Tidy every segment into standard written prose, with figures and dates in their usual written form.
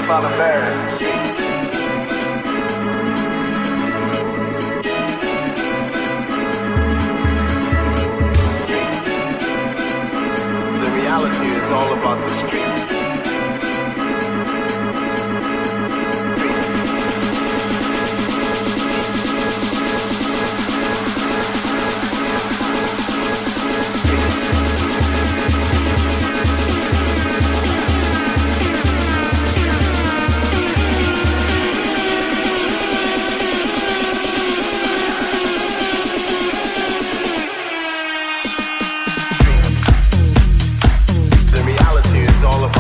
about a bag. The reality is all about the street. The reality is all about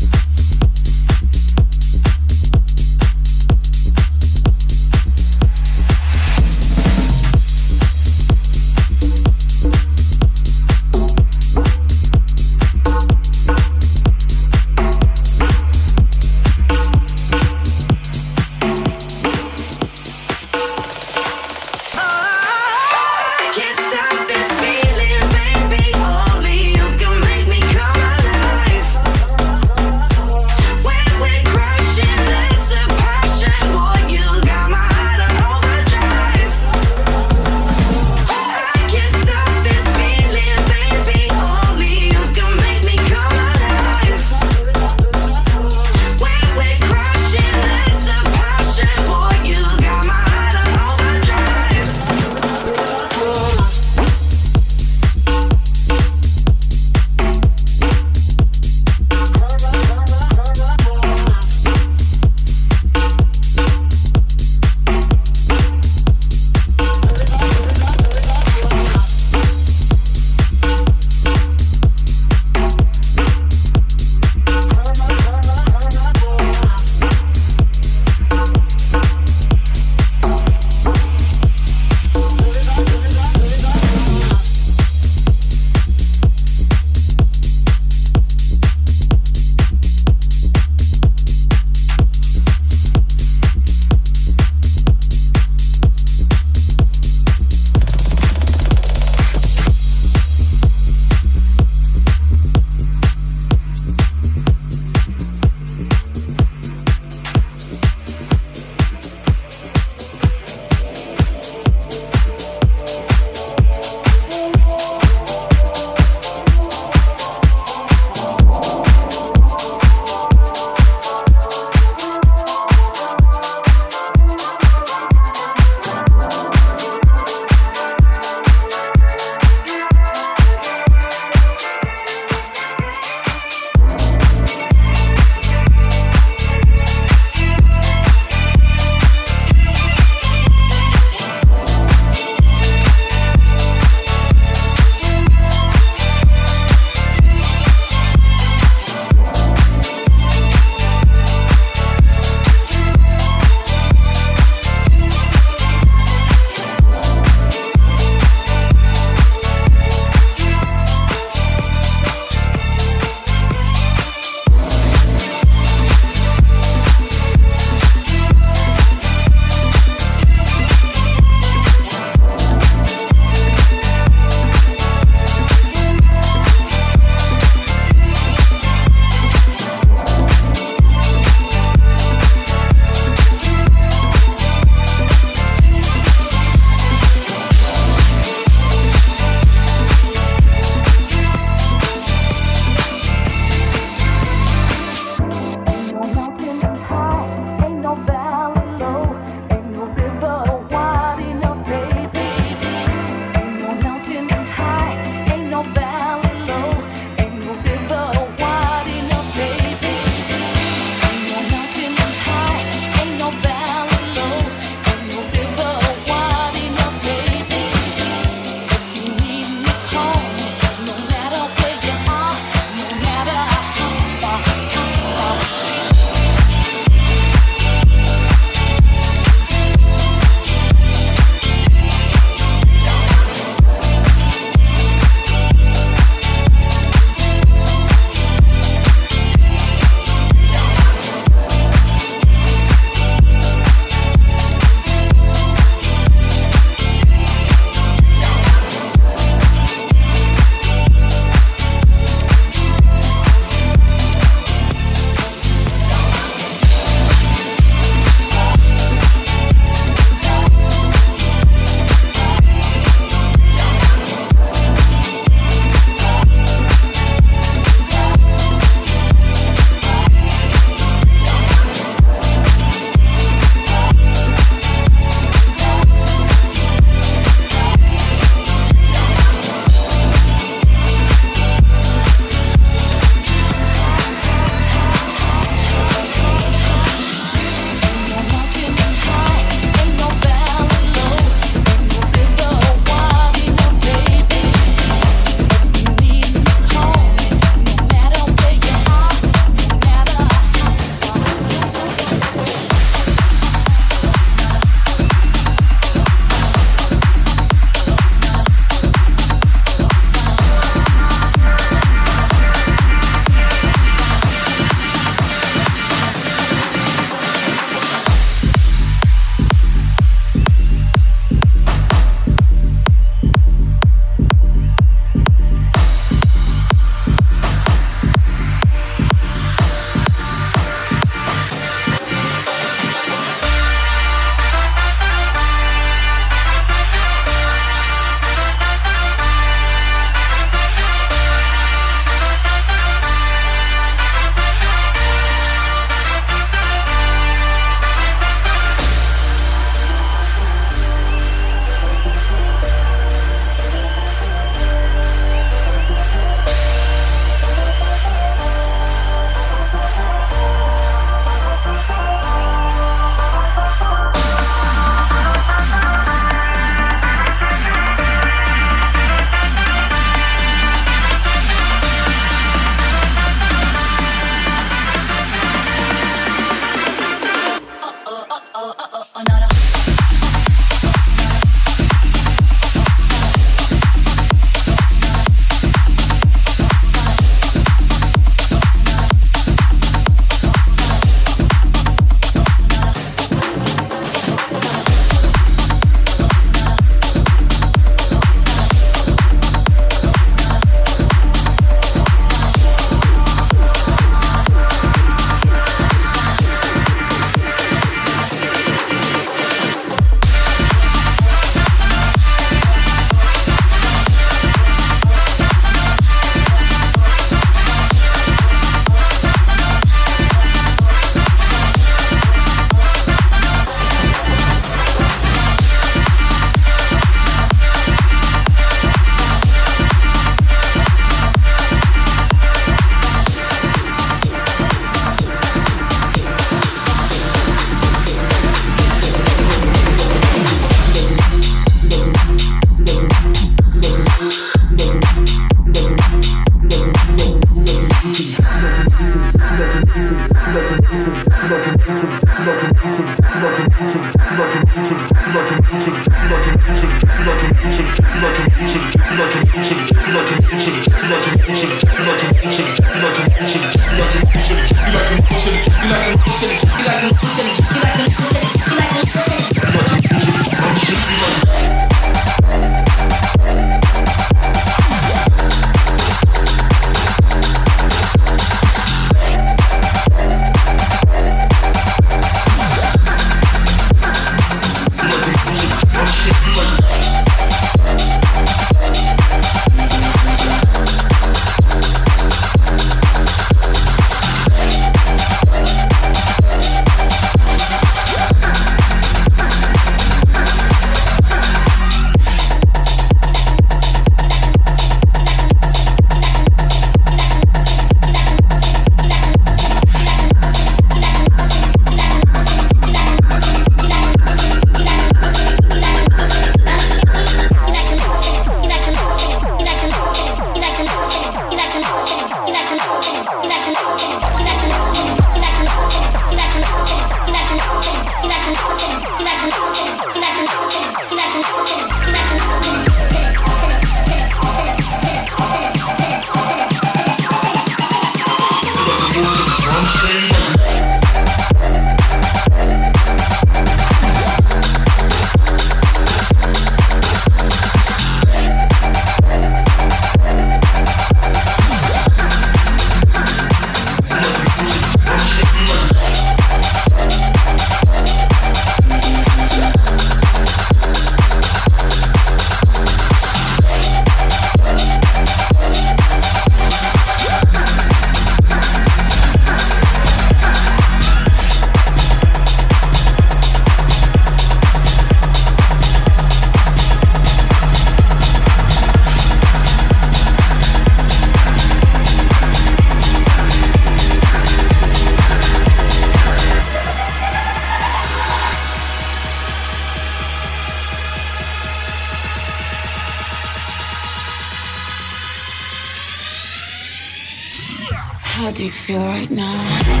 How do you feel right now?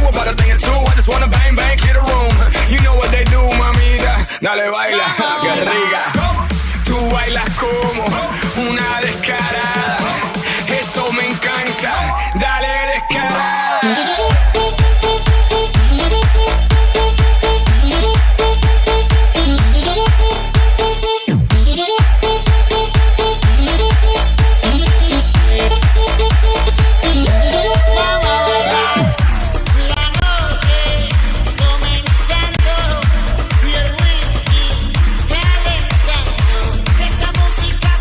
about a thing or two. I just wanna bang, bang, clear the room. You know what they do, mamita. Dale, baila, que rica. Tú bailas como una descarada. Eso me encanta. Dale, descarada. Esta música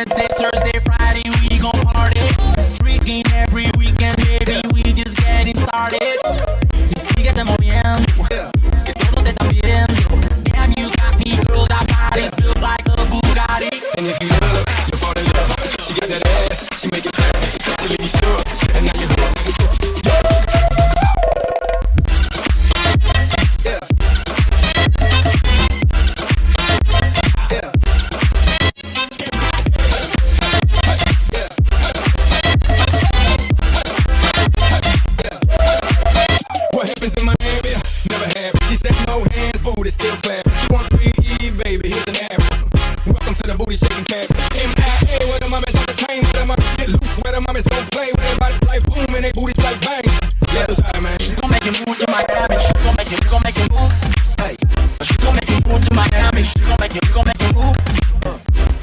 Wednesday, Thursday, Friday, we gon' party. Freaking every weekend, baby, we just getting started. Y síguete moviendo, que todo te está viendo. Damn, you got me, girl, that body's built like a Bugatti. And if you love, you fall in love. She got that ass, she make it clap. She leave you sure, and now you're hooked. Yeah. Yeah. What happens in my area? Never happened. She said no hands, booty still clapping. She want 3E, baby, here's an arrow. Welcome to the booty shaking cabin. MIA, where the mamas on the train, where the mamas get loose, where the mamas don't play, where their bodies like boom and they booties like bang. Yeah, that's right, man. She gon' make you move to Miami. She gon' make you move. Hey, she gon' make you move to Miami. She gon' make you move.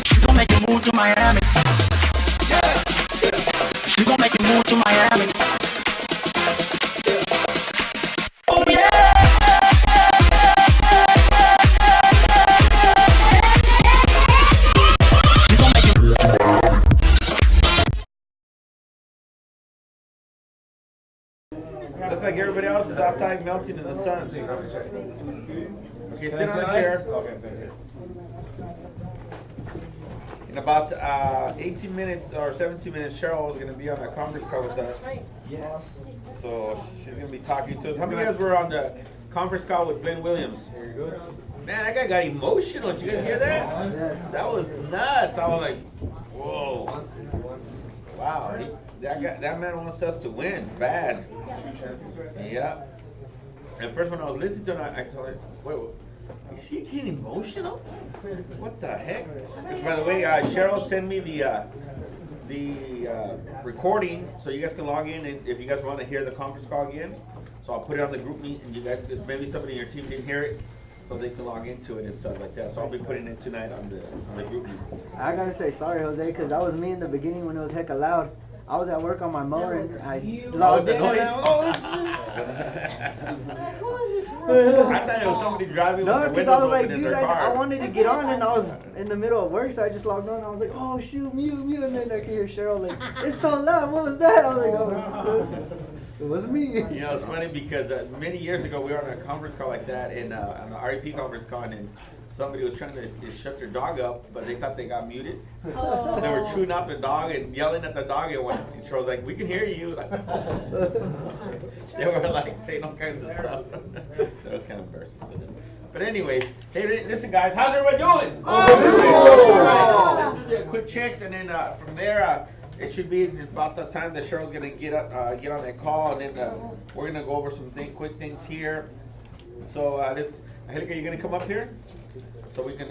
She gon' make you move to Miami. Yeah. She gon' make you move to Miami. Oh yeah. She gon' make you. Looks like everybody else is outside melting in the sun. Okay, sit on the chair. Okay. In about 18 minutes or 17 minutes, Cheryl is going to be on a conference call with us. Yes. So she's going to be talking to us. How many of you guys were on the conference call with Glenn Williams? Very good. Man, that guy got emotional. Did you guys hear that? Yes. That was nuts. I was like, whoa. Wow. That man wants us to win bad. Yeah. And first when I was listening to him, I told him, wait, is he getting emotional? What the heck? Which, by the way, Cheryl sent me the recording so you guys can log in and if you guys want to hear the conference call again. So I'll put it on the group meet and you guys, maybe somebody in your team didn't hear it, so they can log into it and stuff like that. So I'll be putting it tonight on the group meet. I gotta say sorry, Jose, because that was me in the beginning when it was hecka loud. I was at work on my mower and I logged in. I thought it was somebody driving No, with the because I windows was like, open in dude, their car. I wanted to get on and I was in the middle of work, so I just logged on. I was like, oh shoot, mute, and then I could hear Cheryl like, it's so loud. What was that? I was like, oh, it wasn't me. You know, it's funny because many years ago we were on a conference call like that, on an REP conference call, and somebody was trying to shut their dog up, but they thought they got muted. So they were chewing out the dog and yelling at the dog, and Cheryl was like, "We can hear you." Like, they were like saying all kinds of stuff. That was kind of embarrassing. But anyways, hey, listen, guys, how's everybody doing? Let's do quick checks, and then from there. It should be about the time that Cheryl's gonna get on that call, and then we're gonna go over some quick things here. So, Angelica, you're gonna come up here, so we can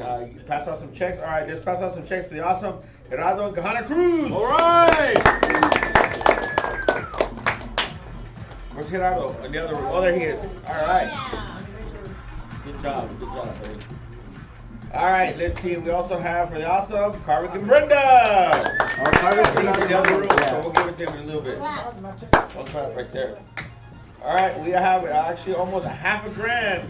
pass out some checks. All right, let's pass out some checks for the awesome Gerardo and Kahana Cruz. All right. Where's Gerardo? In the other room. Oh, there he is. All right. Good job, buddy. All right, let's see. We also have for the awesome Carvick and Brenda. He's in the other room, so we'll give it to him in a little bit. One clap right there. All right, we have actually almost $500,000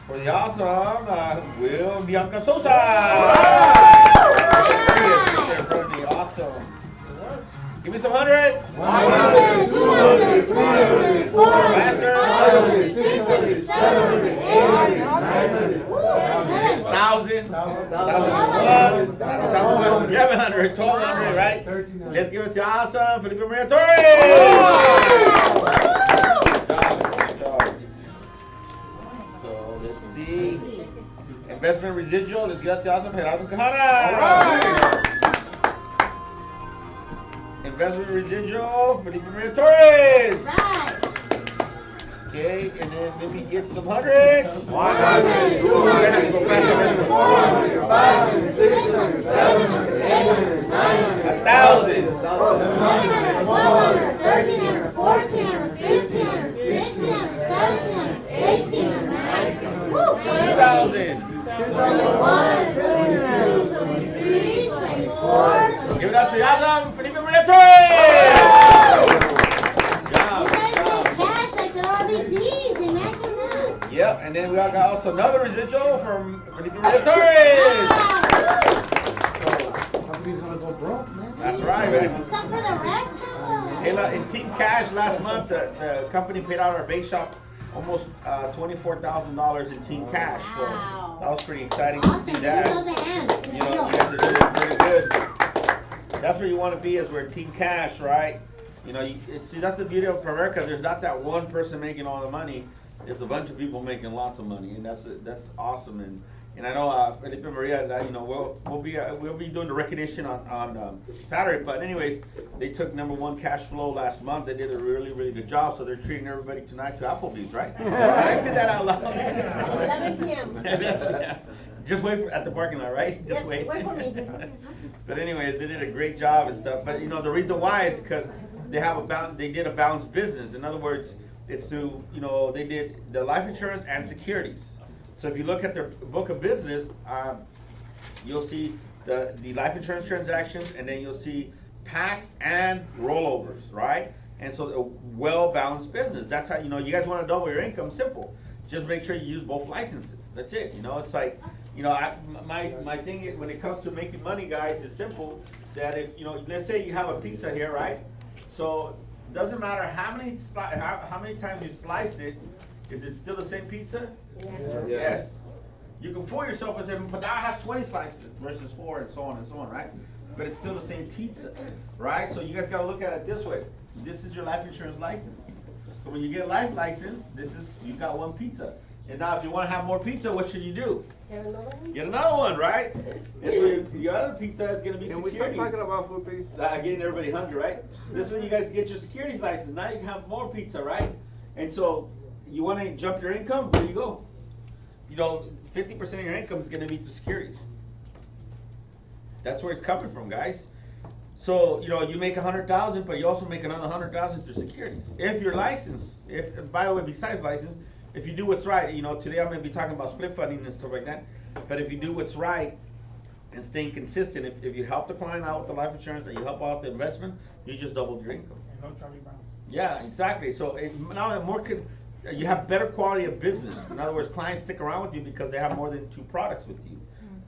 for the awesome Will and Bianca Sosa. Right in front of the awesome. Give me some hundreds. 100, 200, 300, 400, 500, 600, 700, 800, 900, 1,000, 1,100, 1,200, right? Let's give it to awesome Felipe Maria Torres. Good job. So let's see. Investment residual. Let's give it to awesome Gerardo Kahana. Investment residual Felipe Maria Torres. Okay, and then maybe get some hundreds. 100, 200, 300, 400, 500, 600, 700, 800, 900, 1,000. 1,100, 1,300, 1,400, 1,500, 1,600, 1,700, 1,800, 1,900, 2,000. 2,001, 2,2, 23, 24. Give it up to Yazam Felipe Maria Torres. Yep, and then we got also another residual from Felipe Maria Torres. broke, man. That's right, man. Stuff for the rest of Hey, us. look, in Team Cash last month, the company paid out our bake shop almost $24,000 in Team Cash. So Wow. that was pretty exciting Awesome. to see Give that. yourselves a hand. Good You know, deal. you guys are doing pretty good. That's where you want to be, is we're Team Cash, right? You know, see, that's the beauty of America. There's not that one person making all the money. It's a bunch of people making lots of money, and that's awesome. And I know Felipe and Maria, that, you know, we'll be doing the recognition on Saturday. But anyways, they took #1 cash flow last month. They did a really, really good job. So they're treating everybody tonight to Applebee's, right? I said that out loud. 11 p.m. Just wait at the parking lot, right? Just Yes, wait. wait for me. But anyways, they did a great job and stuff. But you know, the reason why is because they did a balanced business. In other words, it's through, you know, they did the life insurance and securities. So if you look at their book of business, you'll see the life insurance transactions, and then you'll see packs and rollovers, right? And so a well-balanced business. That's how, you know, you guys want to double your income, simple. Just make sure you use both licenses. That's it. You know, it's like, you know, my thing is, when it comes to making money, guys, is simple. That if, you know, let's say you have a pizza here, right? So it doesn't matter how many times you slice it, is it still the same pizza? Yes. You can fool yourself and say, but that has 20 slices versus 4 and so on, right? But it's still the same pizza, right? So you guys gotta look at it this way. This is your life insurance license. So when you get a life license, you got one pizza. And now if you wanna have more pizza, what should you do? Get another one, right? And so your other pizza is gonna be Can we securities. start talking about food, please? Getting everybody hungry, right? This is when you guys get your securities license. Now you can have more pizza, right? And so you want to jump your income? There you go. You know, 50% of your income is going to be through securities. That's where it's coming from, guys. So, you know, you make 100,000, but you also make another 100,000 through securities. If you're licensed, by the way, besides license, if you do what's right, you know, today I'm going to be talking about split funding and stuff like that. But if you do what's right and staying consistent, if you help the client out with the life insurance and you help out the investment, you just doubled your income. And no Charlie Browns. Yeah, exactly. So now you have better quality of business. In other words, clients stick around with you because they have more than 2 products with you.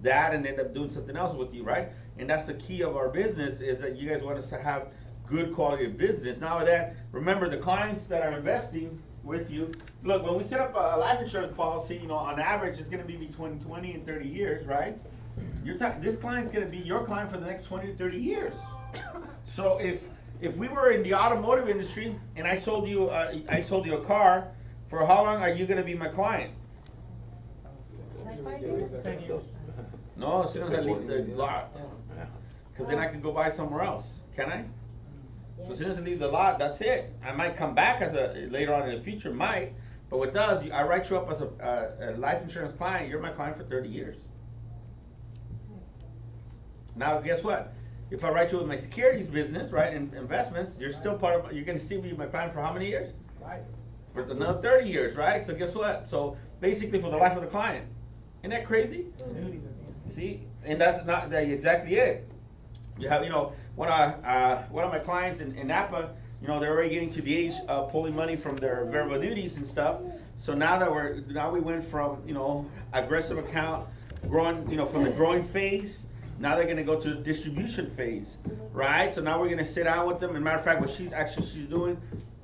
That, and they end up doing something else with you, right? And that's the key of our business, is that you guys want us to have good quality of business. Now with that, remember, the clients that are investing with you, look, when we set up a life insurance policy, you know, on average, it's going to be between 20 and 30 years, right? This client's going to be your client for the next 20 to 30 years. So if we were in the automotive industry and I sold you a car, for how long are you going to be my client? 5 years? 10 years. No, as soon as I leave the lot, because then I can go buy somewhere else. Can I? So as soon as I leave the lot, that's it. I might come back later on in the future, might. But what does, I write you up as a life insurance client. You're my client for 30 years. Now guess what? If I write you with my securities business, right, and investments, you're gonna still be my client for how many years? Right. For another 30 years, right? So guess what? So basically for the life of the client. Isn't that crazy? Annuities at the end. See, and that's not exactly it. You have, you know, one of my clients in Napa, you know, they're already getting to the age of pulling money from their variable annuities and stuff. So now we went from, you know, aggressive account, growing, you know, from the growing phase. Now they're gonna go to the distribution phase, right? So now we're gonna sit down with them. And matter of fact, what she's doing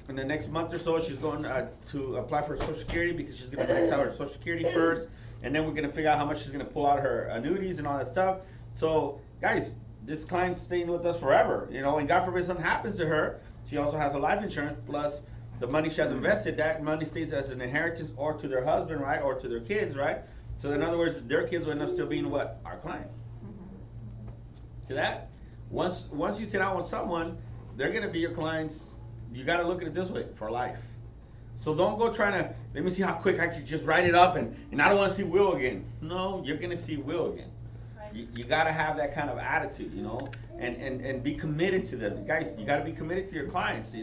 in the next month or so, she's going to apply for Social Security, because she's gonna max out her Social Security first, and then we're gonna figure out how much she's gonna pull out her annuities and all that stuff. So guys, this client's staying with us forever, you know, and God forbid something happens to her, she also has a life insurance, plus the money she has invested, that money stays as an inheritance or to their husband, right, or to their kids, right? So in other words, their kids will end up still being what? Our client. See that? Once you sit down with someone, they're gonna be your clients. You gotta look at it this way, for life. So don't go trying to, let me see how quick I can just write it up and I don't wanna see Will again. No, you're gonna see Will again. You gotta have that kind of attitude, you know, and be committed to them. Guys, you gotta be committed to your clients.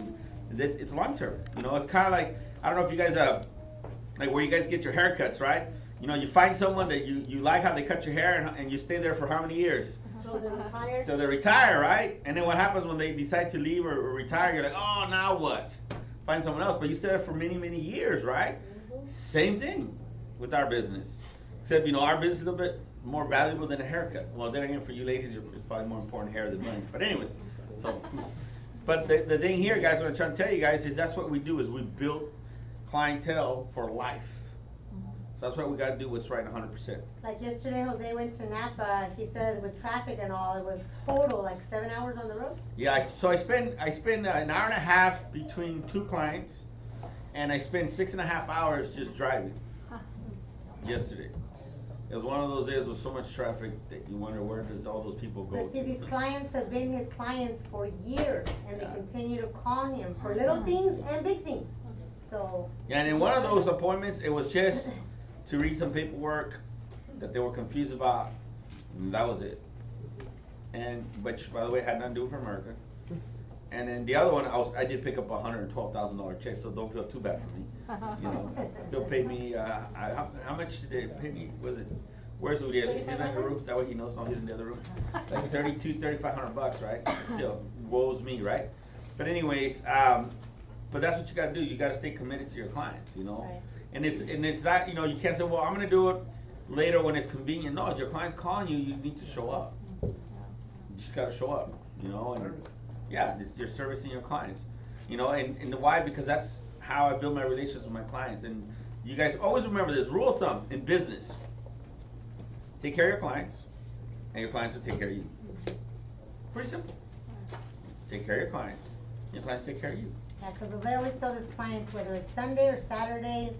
It's long term. You know, it's kinda like, I don't know if you guys like where you guys get your haircuts, right? You know, you find someone that you like how they cut your hair, and you stay there for how many years? So they retire? So they retire, right? And then what happens when they decide to leave or retire? You're like, oh, now what? Find someone else. But you stay there for many, many years, right? Same thing with our business. Except, you know, our business is a little bit more valuable than a haircut. Well, then again, for you ladies, it's probably more important hair than money. But anyways, so, but the thing here, guys, what I'm trying to tell you guys is that's what we do, is we build clientele for life. So that's why we gotta do what's right 100%. Like yesterday, Jose went to Napa, he said with traffic and all, it was total, like 7 hours on the road? Yeah, so I spend an hour and a half between 2 clients, and I spend 6.5 hours just driving. Yesterday. It was one of those days with so much traffic that you wonder where does all those people go. But see, these clients have been his clients for years, and they continue to call him for little things and big things, so. Yeah, and in one of those appointments, it was just to read some paperwork that they were confused about, and that was it. And, which, by the way, had nothing to do with America. And then the other one, I did pick up a $112,000 check, so don't feel too bad for me. You know, still paid me, how much did they pay me? Was it, where's Uriel? He's in the room, is that what he knows? No, he's in the other room. Like $3,500, right? Still, woes me, right? But anyways, but that's what you gotta do. You gotta stay committed to your clients, you know? Right. And it's not, you know, you can't say, well, I'm gonna do it later when it's convenient. No, if your client's calling you, you need to show up. You just gotta show up, you know? And yeah, you're servicing your clients, you know, and why? Because that's how I build my relationships with my clients. And you guys always remember this rule of thumb in business: take care of your clients, and your clients will take care of you. Pretty simple. Take care of your clients, and your clients take care of you. Yeah, cause as I always tell his clients, whether it's Sunday or Saturday,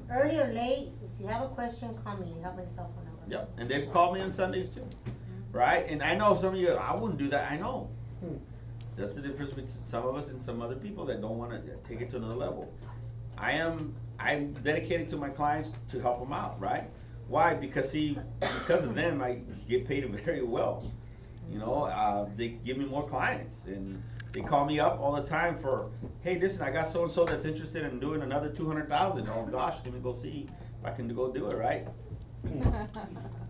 early or late, if you have a question, call me, you have my cell phone number. Yep, and they've called me on Sundays too, right? And I know some of you, I wouldn't do that, I know. That's the difference between some of us and some other people that don't wanna take it to another level. I'm dedicated to my clients to help them out, right? Why? Because because of them, I get paid very well. You know, they give me more clients, and they call me up all the time for, hey, listen, I got so-and-so that's interested in doing another 200,000. Oh gosh, let me go see if I can go do it, right?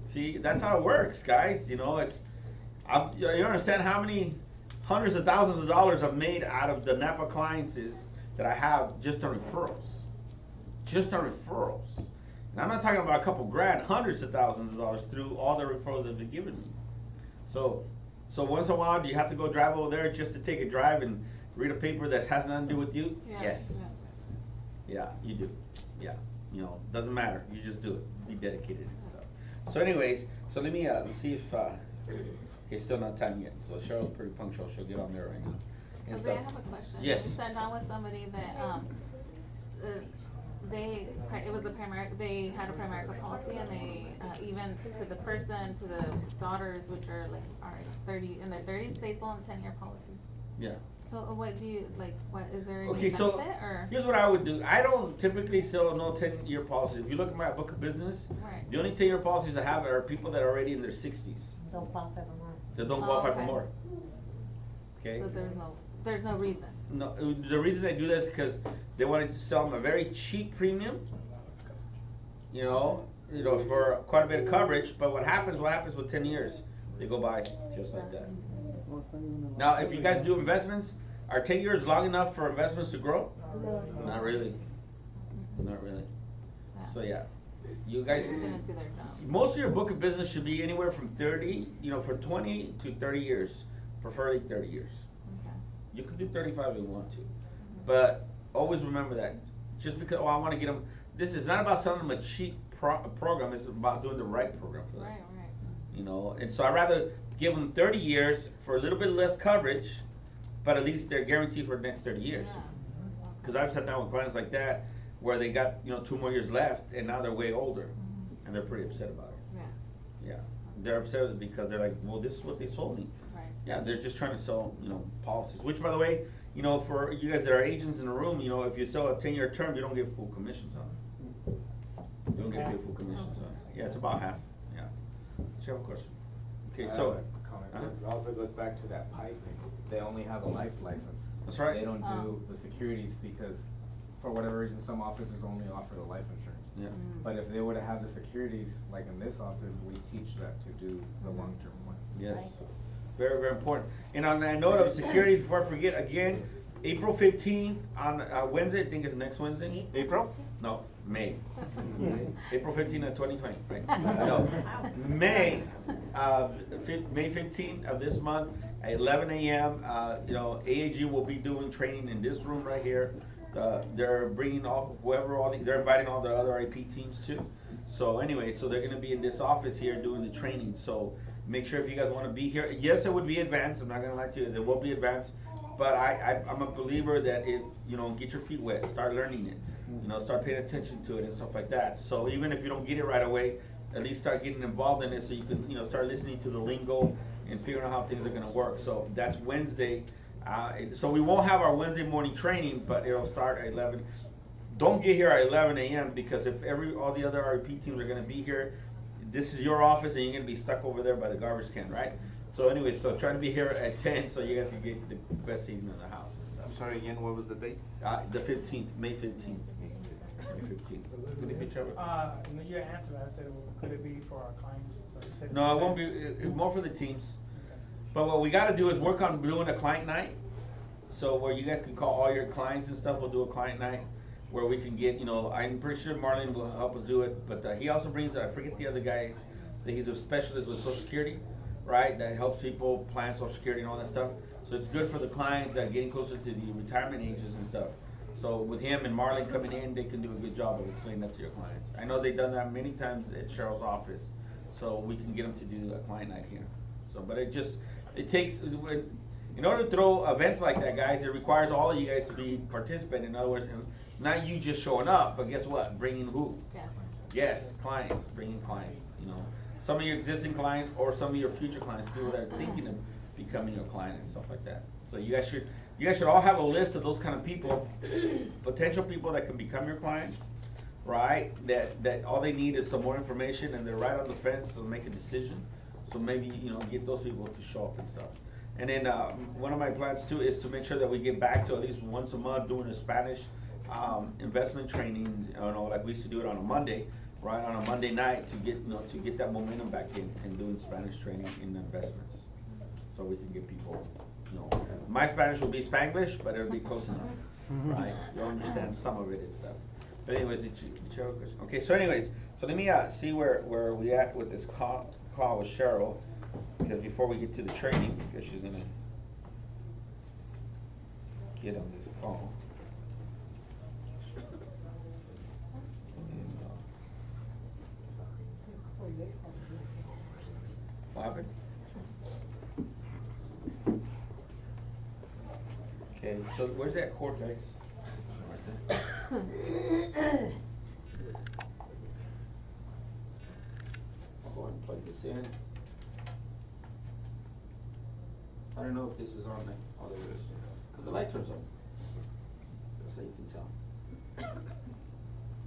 See, that's how it works, guys. You know, you understand how many hundreds of thousands of dollars I've made out of the Napa clients that I have just on referrals. Just on referrals. And I'm not talking about a couple grand, hundreds of thousands of dollars through all the referrals they've been giving me. So once in a while, do you have to go drive over there just to take a drive and read a paper that has nothing to do with you? Yeah. Yes. Yeah, you do. Yeah. You know, doesn't matter. You just do it. Be dedicated and stuff. So anyways, so let me let's see if okay, still not time yet. So Cheryl's pretty punctual. She'll get on there right now. And Jose, I stuff. have a question. Yes. I sat down with somebody that it was they had a Primerica policy, and they even to the person, to the daughters, which are in their 30s, they still on a 10-year policy. Yeah. So what do you what is there any Okay, benefit so or? here's what I would do. I don't typically sell no 10-year policies. If you look at my book of business, Right. the only 10-year policies I have are people that are already in their 60s. Don't qualify for more. That don't qualify for okay. more. Okay? So there's no reason. No, the reason I do this is because they wanted to sell them a very cheap premium, you know, for quite a bit of coverage. But what happens with 10 years? They go by just like that. Now, if you guys do investments, are 10 years long enough for investments to grow? No. Not really. Not really. Yeah. So yeah, you guys. They're just gonna do their job. Most of your book of business should be anywhere from 20 to 30 years, preferably 30 years. Okay. You could do 35 if you want to, but always remember that. Just because, I want to get them, this is not about selling them a cheap program, it's about doing the right program for them. Right. You know, and so I'd rather give them 30 years for a little bit less coverage, but at least they're guaranteed for the next 30 years. Yeah. Because I've sat down with clients like that, where they got, 2 more years left, and now they're way older, and they're pretty upset about it. Yeah. Yeah, they're upset with it because they're like, well, this is what they sold me. Right. Yeah, they're just trying to sell, policies, which, by the way, for you guys that are agents in the room, if you sell a 10-year term, you don't get full commissions on it. You don't get paid full commissions on it. Yeah, it's about half, yeah. So you have a question? Okay, so. It also goes back to that pipe thing. They only have a life license. That's right. They don't do the securities because, for whatever reason, some offices only offer the life insurance. Yeah. But if they were to have the securities, like in this office, we teach that to do the long-term one. Yes, very, very important. And on that note of security, before I forget, again, April 15th on Wednesday, I think it's next Wednesday. April? No, May. April 15th of 2020, right? No, May, May 15th of this month at 11 a.m. You know, AAG will be doing training in this room right here. They're bringing all they're inviting all the other IP teams too. So anyway, so they're gonna be in this office here doing the training. So make sure if you guys want to be here. Yes, it would be advanced. I'm not gonna lie to you, it will be advanced. But I'm a believer that you know, get your feet wet, start learning it, you know, start paying attention to it and stuff like that. So even if you don't get it right away, at least start getting involved in it so you can, you know, start listening to the lingo and figuring out how things are gonna work. So that's Wednesday. So we won't have our Wednesday morning training, but it'll start at 11. Don't get here at 11 a.m. because if all the other RP teams are gonna be here, this is your office and you're gonna be stuck over there by the garbage can, right? So anyway, so try to be here at 10 so you guys can get the best season in the house and stuff. I'm sorry again, what was the date? The 15th, May 15th. May 15th. Could it be Trevor? No, your answer, I said, could it be for our clients? Like you said, No, it won't be, it's more for the teams. But what we gotta do is work on doing a client night. So where you guys can call all your clients and stuff, we'll do a client night where we can get, you know, I'm pretty sure Marlon will help us do it, but he also brings, I forget the other guys, that he's a specialist with Social Security, right? That helps people plan Social Security and all that stuff. So it's good for the clients that are getting closer to the retirement ages and stuff. So with him and Marlon coming in, they can do a good job of explaining that to your clients. I know they've done that many times at Cheryl's office, so we can get them to do a client night here. So, but it takes, in order to throw events like that, guys, it requires all of you guys to be participating. In other words, not you just showing up, but guess what? Bringing who? Yes. Yes, clients, bringing clients, you know. Some of your existing clients or some of your future clients, people that are thinking of becoming your client and stuff like that. So you guys should all have a list of those kind of people, potential people that can become your clients, right? That all they need is some more information and they're right on the fence to make a decision. So maybe, you know, get those people to show up and stuff. And then one of my plans too is to make sure that we get back to at least once a month doing a Spanish investment training, you know, like we used to do it on a Monday, right, on a Monday night to get that momentum back in and doing Spanish training in investments. So we can get people, you know, my Spanish will be Spanglish, but it'll be close enough, right? You'll understand some of it and stuff. But anyways, did you have a question? Okay, so anyways, so let me see where we at with this call with Cheryl, because before we get to the training, because she's gonna get on this phone. What happened? Okay, so where's that cord, guys? I'll go ahead and plug this in. I don't know if this is on there. Oh, there it is. Because the light turns on. That's how you can tell.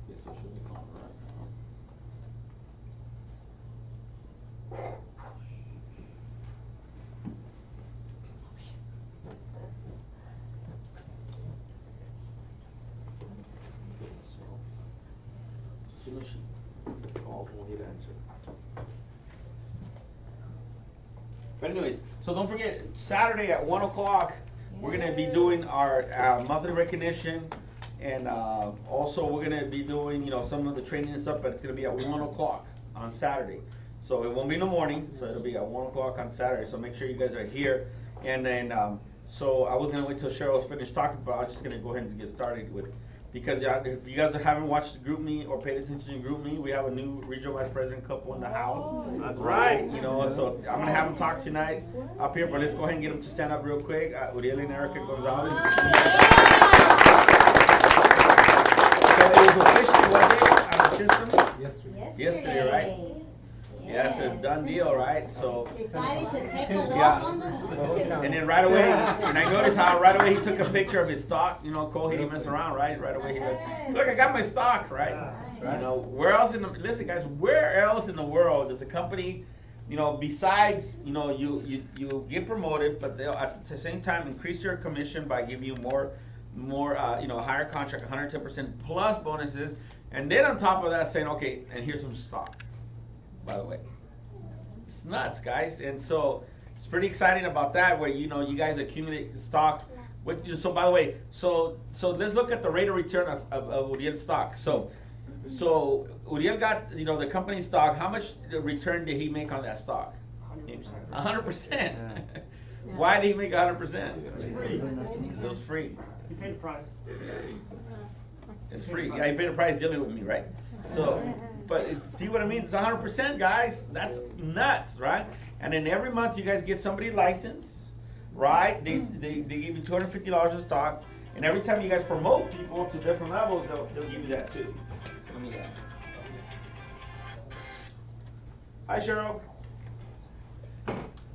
Guess I should be on right now. So, as soon as she calls, we'll hit answer. But anyways, so don't forget, Saturday at 1 o'clock, we're gonna be doing our monthly recognition, and also we're gonna be doing, you know, some of the training and stuff, but it's gonna be at 1 o'clock on Saturday. So it won't be in the morning, so it'll be at 1 o'clock on Saturday, so make sure you guys are here. And then, so I was gonna wait till Cheryl finished talking, but I'm just gonna go ahead and get started with, because if you guys haven't watched Group Me or paid attention to Group Me, we have a new regional vice president couple in the house. That's right, you know, so I'm gonna have them talk tonight up here, but let's go ahead and get them to stand up real quick. Uriel and Erica Gonzalez. So it was officially, was it, on the system? Yesterday, right? Yes, it's a done deal, right? So. Decided to take a walk on the. And then right away, and I noticed how right away he took a picture of his stock. You know, Cole, he didn't mess around, right? Right away he like, look, I got my stock, right? You know, where else listen guys, where else in the world does a company, you know, besides, you know, you get promoted, but they'll at the same time increase your commission by giving you more, you know, higher contract, 110% plus bonuses, and then on top of that saying, okay, and here's some stock, by the way. It's nuts, guys. And so it's pretty exciting about that, where, you know, you guys accumulate stock So by the way, so let's look at the rate of return of Uriel stock. So Uriel got, the company stock. How much return did he make on that stock? 100%. Why did he make 100%? It was free. You paid the price. It's free. Yeah, he paid the price dealing with me, right? So, but see what I mean? It's 100%, guys. That's nuts, right? And then every month you guys get somebody licensed, right? They give you $250 in stock, and every time you guys promote people to different levels, they'll give you that too. So let me get. Hi, Cheryl.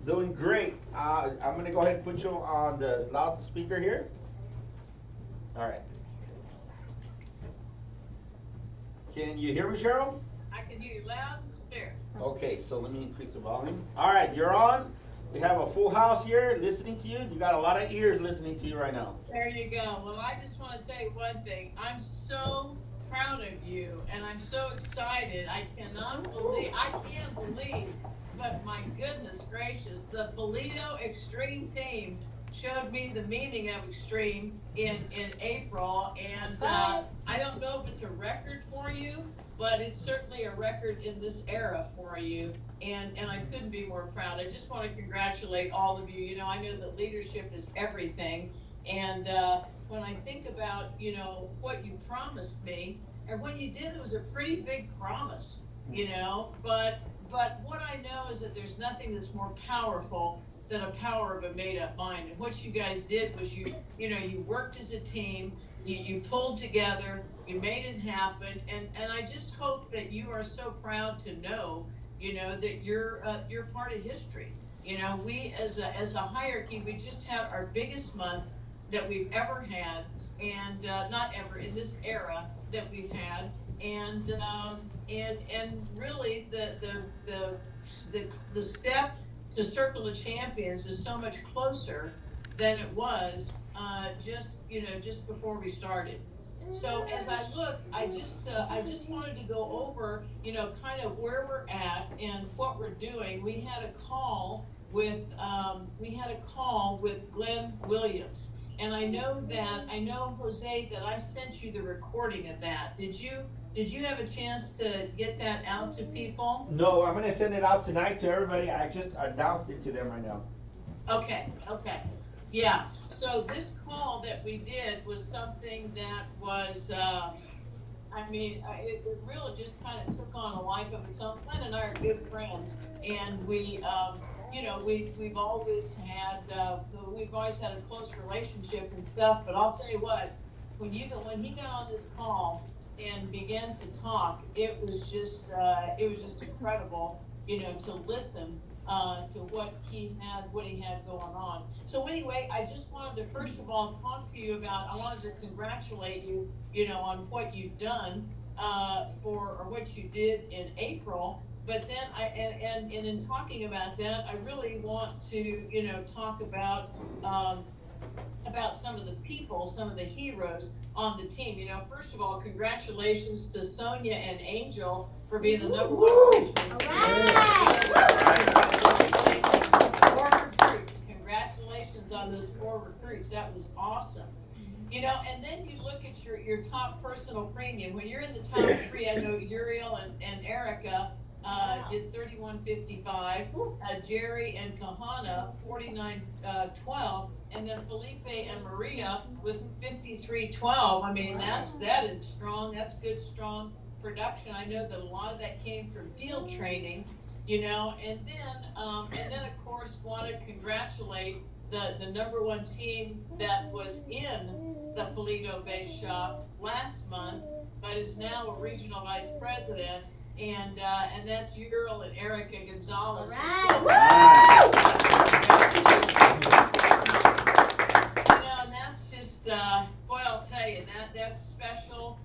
Doing great. I'm gonna go ahead and put you on the loudspeaker here. All right. Can you hear me, Cheryl? I can hear you loud and clear. Okay, so let me increase the volume. All right, you're on. We have a full house here listening to you. You got a lot of ears listening to you right now. There you go. Well, I just want to tell you one thing. I'm so proud of you, and I'm so excited. I can't believe, but my goodness gracious, the Pulido Extreme team showed me the meaning of extreme in April, and I don't know if it's a record for you, but it's certainly a record in this era for you, and I couldn't be more proud. I just want to congratulate all of you. I know that leadership is everything, and when I think about, what you promised me, and what you did, it was a pretty big promise, but what I know is that there's nothing that's more powerful than a power of a made-up mind. And what you guys did was you worked as a team, you pulled together, you made it happen, and I just hope that you are so proud to know, that you're part of history. We as a hierarchy, we just had our biggest month that we've ever had, and not ever in this era that we've had, and really the step to Circle of Champions is so much closer than it was just before we started. So as I looked, I just wanted to go over, kind of where we're at and what we're doing. We had a call with Glenn Williams. And I know Jose, that I sent you the recording of that. Did you have a chance to get that out to people? No, I'm gonna send it out tonight to everybody. I just announced it to them right now. Okay. Yeah, so this call that we did was something that was, it really just kind of took on a life of its own. Glenn and I are good friends, and we've always had a close relationship and stuff, but I'll tell you what, when he got on this call and began to talk, it was just incredible, to listen to what he had going on. So anyway, I just wanted to first of all talk to you about. I wanted to congratulate you, on what you've done or what you did in April. But then in talking about that, I really want to, talk about some of the people, some of the heroes on the team. First of all, congratulations to Sonia and Angel for being the number one. Congratulations on those 4 recruits. That was awesome. And then you look at your top personal premium. When you're in the top 3, I know Uriel and Erica did 31.55. Jerry and Kahana 49.12, and then Felipe and Maria with 53.12. That is strong. That's good, strong production. I know that a lot of that came from field training, and then of course want to congratulate the number 1 team that was in the Pulido base shop last month, but is now a regional vice president, and that's Uriel and Erica Gonzalez. Right. And that's just boy, I'll tell you, that's special.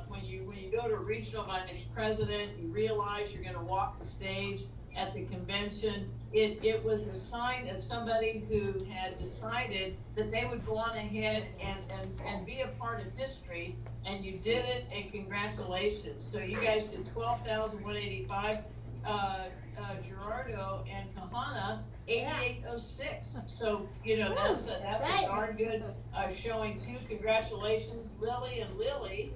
When you go to regional vice president, you realize you're going to walk the stage at the convention. It was a sign of somebody who had decided that they would go on ahead and be a part of history, and you did it, and congratulations. So you guys did 12,185. Gerardo and Kahana 8806. So, that's a right. darn good showing too. Congratulations, Lily and Lily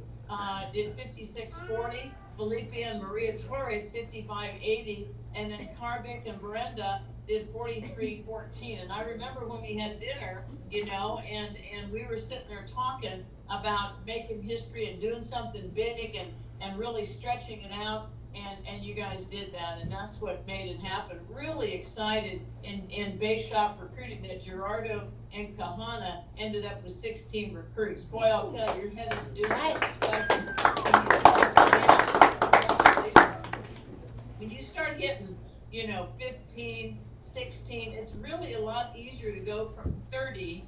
did 5640. Felipe and Maria Torres 5580, and then Karvik and Brenda did 4314. And I remember when we had dinner, and we were sitting there talking about making history and doing something big and really stretching it out. And you guys did that, and that's what made it happen. Really excited in base shop recruiting that Gerardo and Kahana ended up with 16 recruits. Boy, I'll tell you, you're headed to do when you start hitting, 15, 16, it's really a lot easier to go from 30.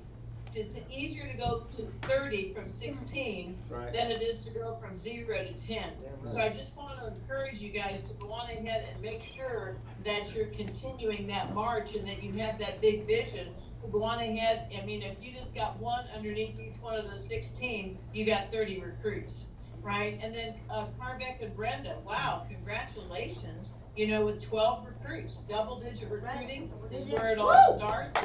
It's easier to go to 30 from 16 than it is to go from 0 to 10. So I just want to encourage you guys to go on ahead and make sure that you're continuing that march and that you have that big vision to go on ahead. I mean, if you just got one underneath each one of those 16, you got 30 recruits, right? And then Karvik and Brenda, wow, congratulations. With 12 recruits, double-digit recruiting is where it all starts.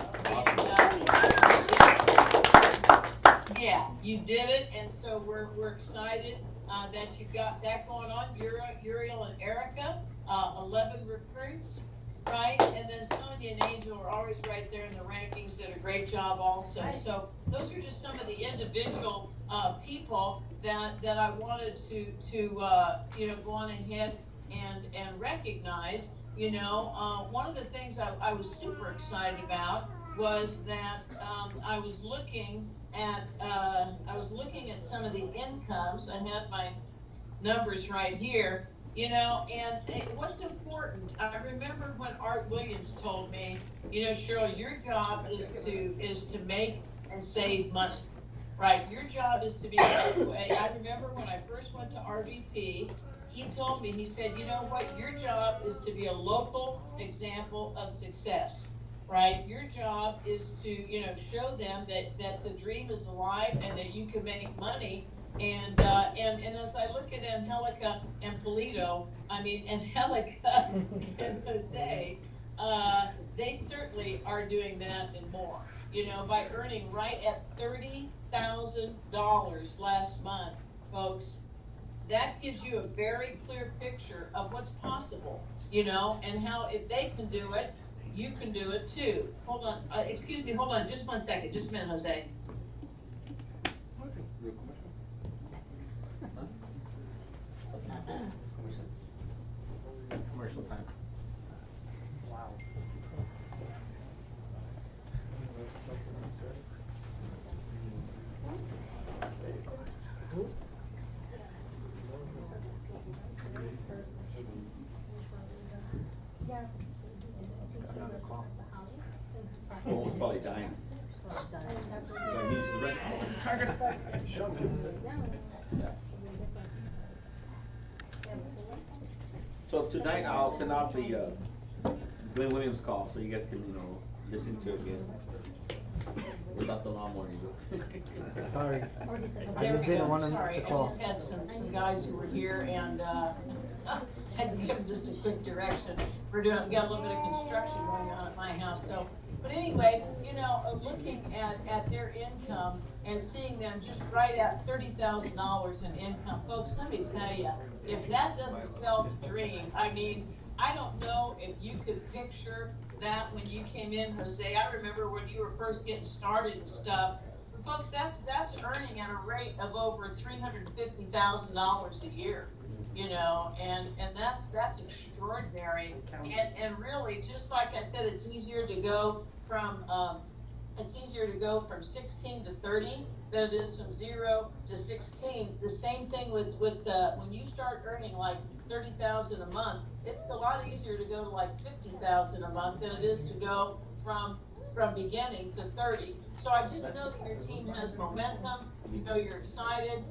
Yeah, you did it, and so we're excited that you got that going on. Uriel and Erica, 11 recruits, right? And then Sonia and Angel are always right there in the rankings. Did a great job also. So those are just some of the individual people that I wanted to go on ahead and recognize. One of the things I was super excited about was that I was looking at some of the incomes. I had my numbers right here, and what's important, I remember when Art Williams told me, Cheryl, your job is to make and save money, right? Your job is to be, I remember when I first went to RVP, he told me, he said, you know what, your job is to be a local example of success, right? Your job is to, show them that the dream is alive and that you can make money. And as I look at Angelica and Pulido, Angelica and Jose, they certainly are doing that and more, by earning right at $30,000 last month, folks. That gives you a very clear picture of what's possible, and how if they can do it, you can do it too. Hold on, excuse me, hold on just 1 second, just a minute, Jose. Commercial time. Wow. Almost probably dying. So he's right. So tonight I'll send out the Glenn Williams call so you guys can listen to it again without the lawnmower. Sorry. I There just we didn't go. want to miss Sorry, the I call. just had some guys who were here and had to give them just a quick direction. We got a little bit of construction going on at my house. So, but anyway, looking at their income and seeing them just right at $30,000 in income, folks. Let me tell you, if that doesn't sell the dream, I don't know if you could picture that when you came in, Jose. I remember when you were first getting started and stuff. Folks, that's earning at a rate of over $350,000 a year, and that's extraordinary. And really, just like I said, it's easier to go from 16 to 30 than it is from 0 to 16. The same thing with when you start earning like 30,000 a month, it's a lot easier to go to like 50,000 a month than it is to go from beginning to 30. So I just know that your team has momentum. You're excited.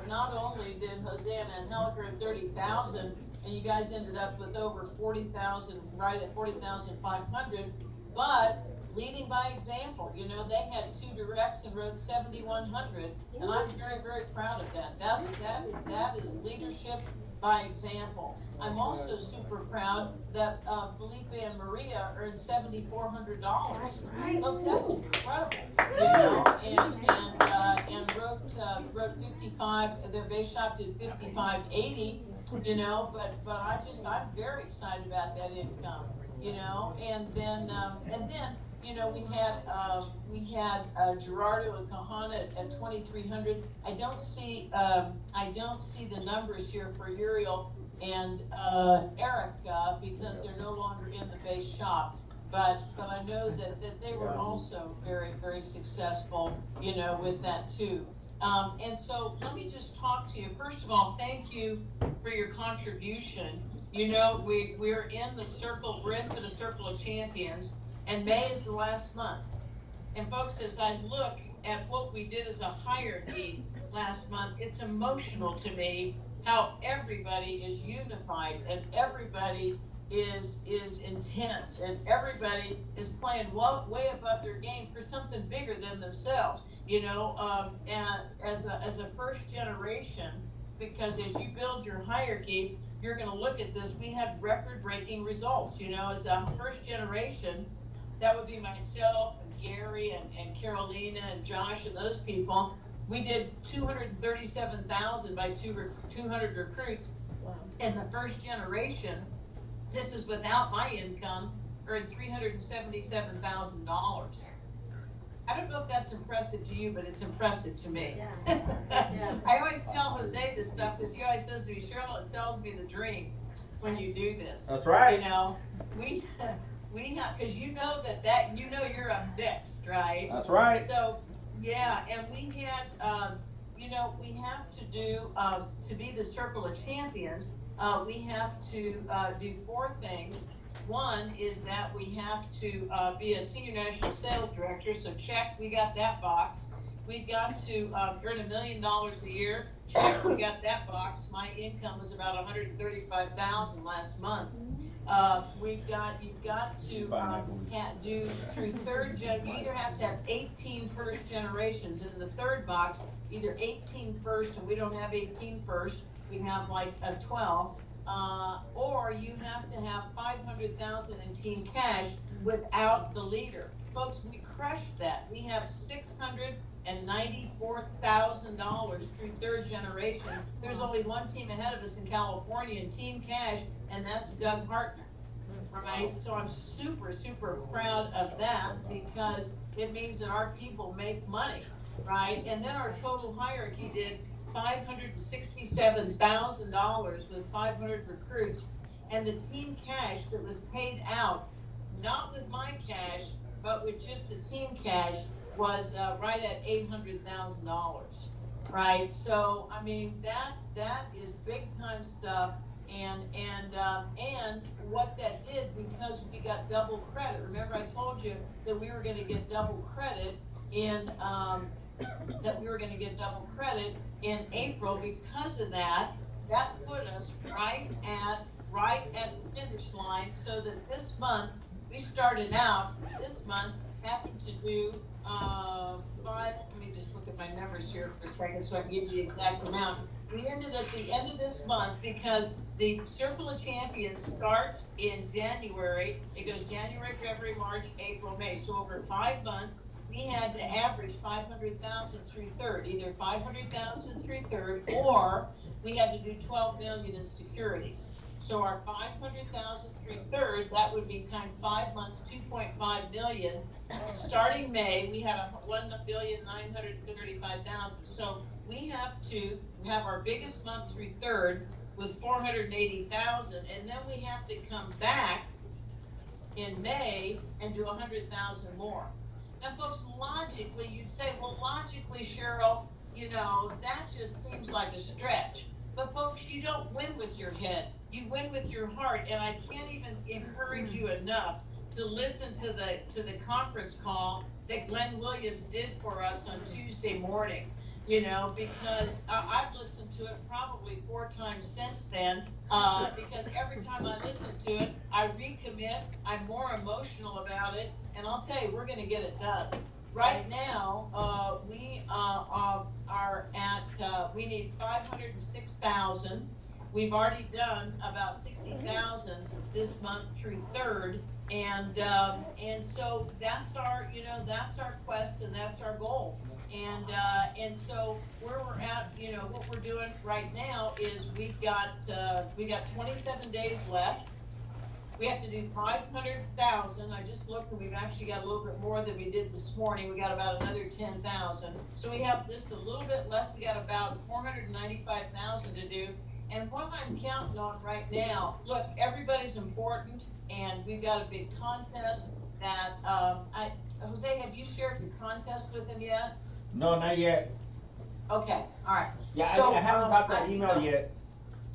Not only did Jose and Angelica earn 30,000, and you guys ended up with over 40,000, right at 40,500, but leading by example. They had 2 directs and wrote 7,100, and I'm very, very proud of that. That is leadership by example. I'm also super proud that Felipe and Maria earned $7,400. Folks, that's incredible. You know, and wrote 55. Their base shop did 55.80. You know, but I'm very excited about that income. You know, and then you know, we had Gerardo and Kahana at 2,300. I don't see the numbers here for Uriel and Eric because they're no longer in the base shop. But I know that they were also very, very successful, you know, with that too. And so let me just talk to you. First of all, thank you for your contribution. You know, we're in the circle, we're in for the Circle of Champions, and May is the last month. And folks, as I look at what we did as a hierarchy last month, it's emotional to me how everybody is unified and everybody is intense and everybody is playing way above their game for something bigger than themselves. You know, and as a first generation, because as you build your hierarchy, you're going to look at this. We had record-breaking results. You know, as a first generation, that would be myself and Gary and Carolina and Josh and those people. We did 237,000 by 200 recruits. Wow. In the first generation, this is without my income, earned $377,000. I don't know if that's impressive to you, but it's impressive to me. Yeah. Yeah. I always tell Jose this stuff because he always says to me, Cheryl, it sells me the dream when you do this. That's right. You know, we have, because you know that you know you're a mixed, right? That's right. So yeah, and we had you know, we have to do to be the Circle of Champions, we have to do 4 things. One is that we have to be a senior national sales director. So check, we got that box. We've got to earn $1 million a year. Check, we got that box. My income was about 135,000 last month. You've got to do through third gen. You either have to have 18 first generations. In the third box, either 18 first, and we don't have 18 first. We have like a 12. Or you have to have 500,000 in team cash without the leader. Folks, we crushed that. We have $694,000 through third generation. There's only one team ahead of us in California in team cash, and that's Doug Hartner. Right? So I'm super, super proud of that because it means that our people make money, right? And then our total hierarchy did $567,000 with 500 recruits, and the team cash that was paid out, not with my cash, but with just the team cash, was right at $800,000. Right? So I mean that is big time stuff, and what that did, because we got double credit. Remember, I told you that we were going to get double credit in April. Because of that put us right at the finish line, so that this month we started out this month having to do let me just look at my numbers here for a second so I can give you the exact amount. We ended at the end of this month, because the Circle of Champions starts in January. It goes January, February, March, April, May. So over 5 months, we had to average 500,000 through third, either 500,000 through third, or we had to do 12 million in securities. So our 500,000 through third, that would be times 5 months, 2.5 million. And starting May, we had 1,935,000. So we have to have our biggest month through third with 480,000, and then we have to come back in May and do 100,000 more. Now, folks, logically, you'd say, well, logically, Cheryl, you know, that just seems like a stretch. But folks, you don't win with your head. You win with your heart. And I can't even encourage you enough to listen to the conference call that Glenn Williams did for us on Tuesday morning. You know, because I've listened to it probably 4 times since then, because every time I listen to it, I recommit, I'm more emotional about it, and I'll tell you, we're going to get it done. Right now, we are at, we need 506,000 We've already done about 60,000 this month through third, and so that's our, that's our quest and that's our goal. And so where we're at, what we're doing right now is we got 27 days left. We have to do 500,000. I just looked and we've actually got a little bit more than we did this morning. We got about another 10,000. So we have just a little bit less. We got about 495,000 to do. And what I'm counting on right now, look, everybody's important, and we've got a big contest that, Jose, have you shared the contest with him yet? No, not yet. Okay, all right. Yeah, So, I haven't got that email yet.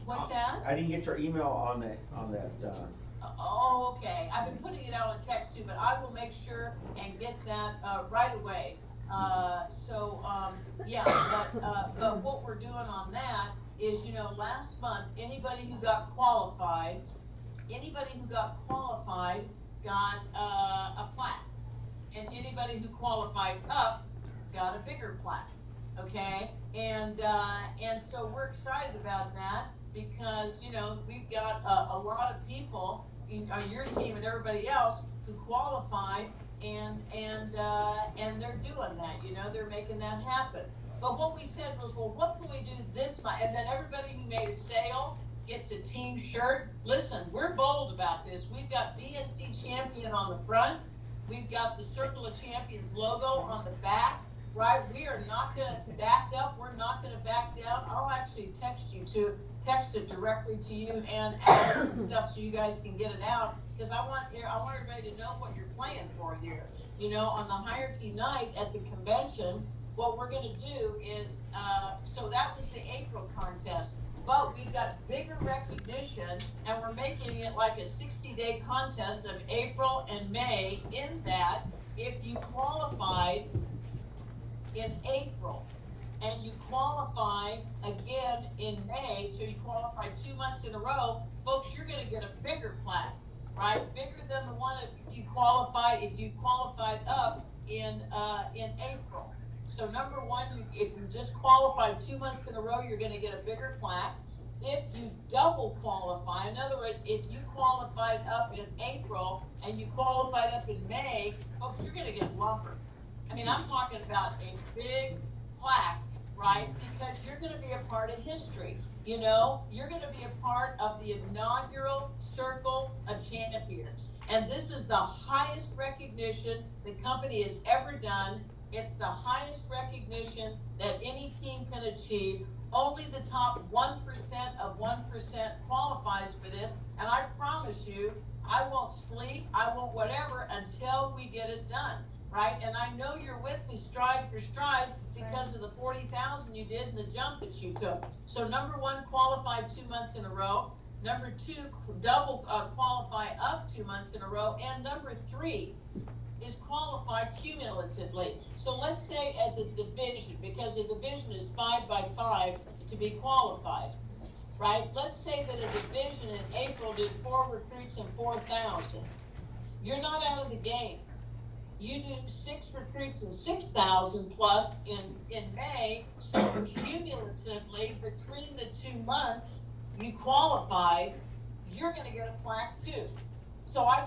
What's that? I didn't get your email on that, Oh, okay. I've been putting it out on text too, but I will make sure and get that right away. Yeah, but what we're doing on that is, last month, anybody who got qualified got a plaque, and anybody who qualified up got a bigger plaque. Okay, and so we're excited about that because we've got a lot of people on your team and everybody else who qualified, and they're doing that. They're making that happen. But what we said was, well, what can we do this month? And then everybody who made a sale gets a team shirt. Listen, we're bold about this. We've got BNC Champion on the front. We've got the Circle of Champions logo on the back. Right, we are not going to back up. We're not going to back down. I'll actually text it directly to you and Alex and stuff so you guys can get it out, because I want everybody to know what you're playing for here. On the hierarchy night at the convention, what we're going to do is, so that was the April contest, but we've got bigger recognition, and we're making it like a 60-day contest of April and May, in that if you qualified in April and you qualify again in May, so you qualify 2 months in a row, folks, you're going to get a bigger plaque, right? Bigger than the one if you qualified up in April. So number one, if you just qualified 2 months in a row, you're going to get a bigger plaque. If you double qualify, in other words, if you qualified up in April and you qualified up in May, folks, you're going to get lumber. I mean, I'm talking about a big plaque, right? Because you're going to be a part of history. You're going to be a part of the inaugural Circle of Champions. And this is the highest recognition the company has ever done. It's the highest recognition that any team can achieve. Only the top 1% of 1% qualifies for this. And I promise you, I won't sleep, I won't whatever until we get it done. Right, and I know you're with me stride for stride because of the 40,000 you did and the jump that you took. So number one, qualified 2 months in a row. Number two, double qualify up 2 months in a row. And number three is qualify cumulatively. So let's say as a division, because a division is 5 by 5 to be qualified. Right? Let's say that a division in April did 4 recruits and 4,000. You're not out of the game. You do 6 recruits and 6,000 plus in May, so cumulatively between the 2 months you qualify, you're going to get a plaque too. So I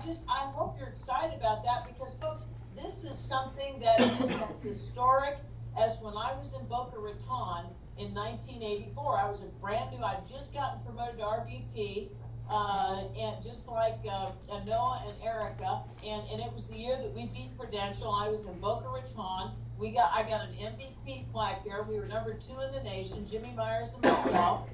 hope you're excited about that, because folks, this is something that is as historic as when I was in Boca Raton in 1984. I was a brand new, I'd just gotten promoted to RVP. And just like Noah and Erica, and it was the year that we beat Prudential. I was in Boca Raton. I got an MVP plaque there. We were number 2 in the nation, Jimmy Myers and myself,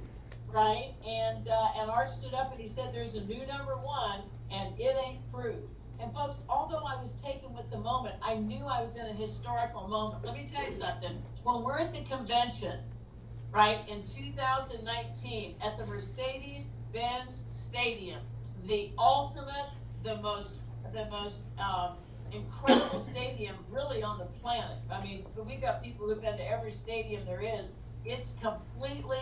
right? And Art stood up and he said, "There's a new number 1, and it ain't proved." And folks, although I was taken with the moment, I knew I was in a historical moment. Let me tell you something. When we're at the convention, right, in 2019 at the Mercedes-Benz Stadium, the ultimate, the most incredible stadium really on the planet. I mean, we've got people who've been to every stadium there is. It's completely,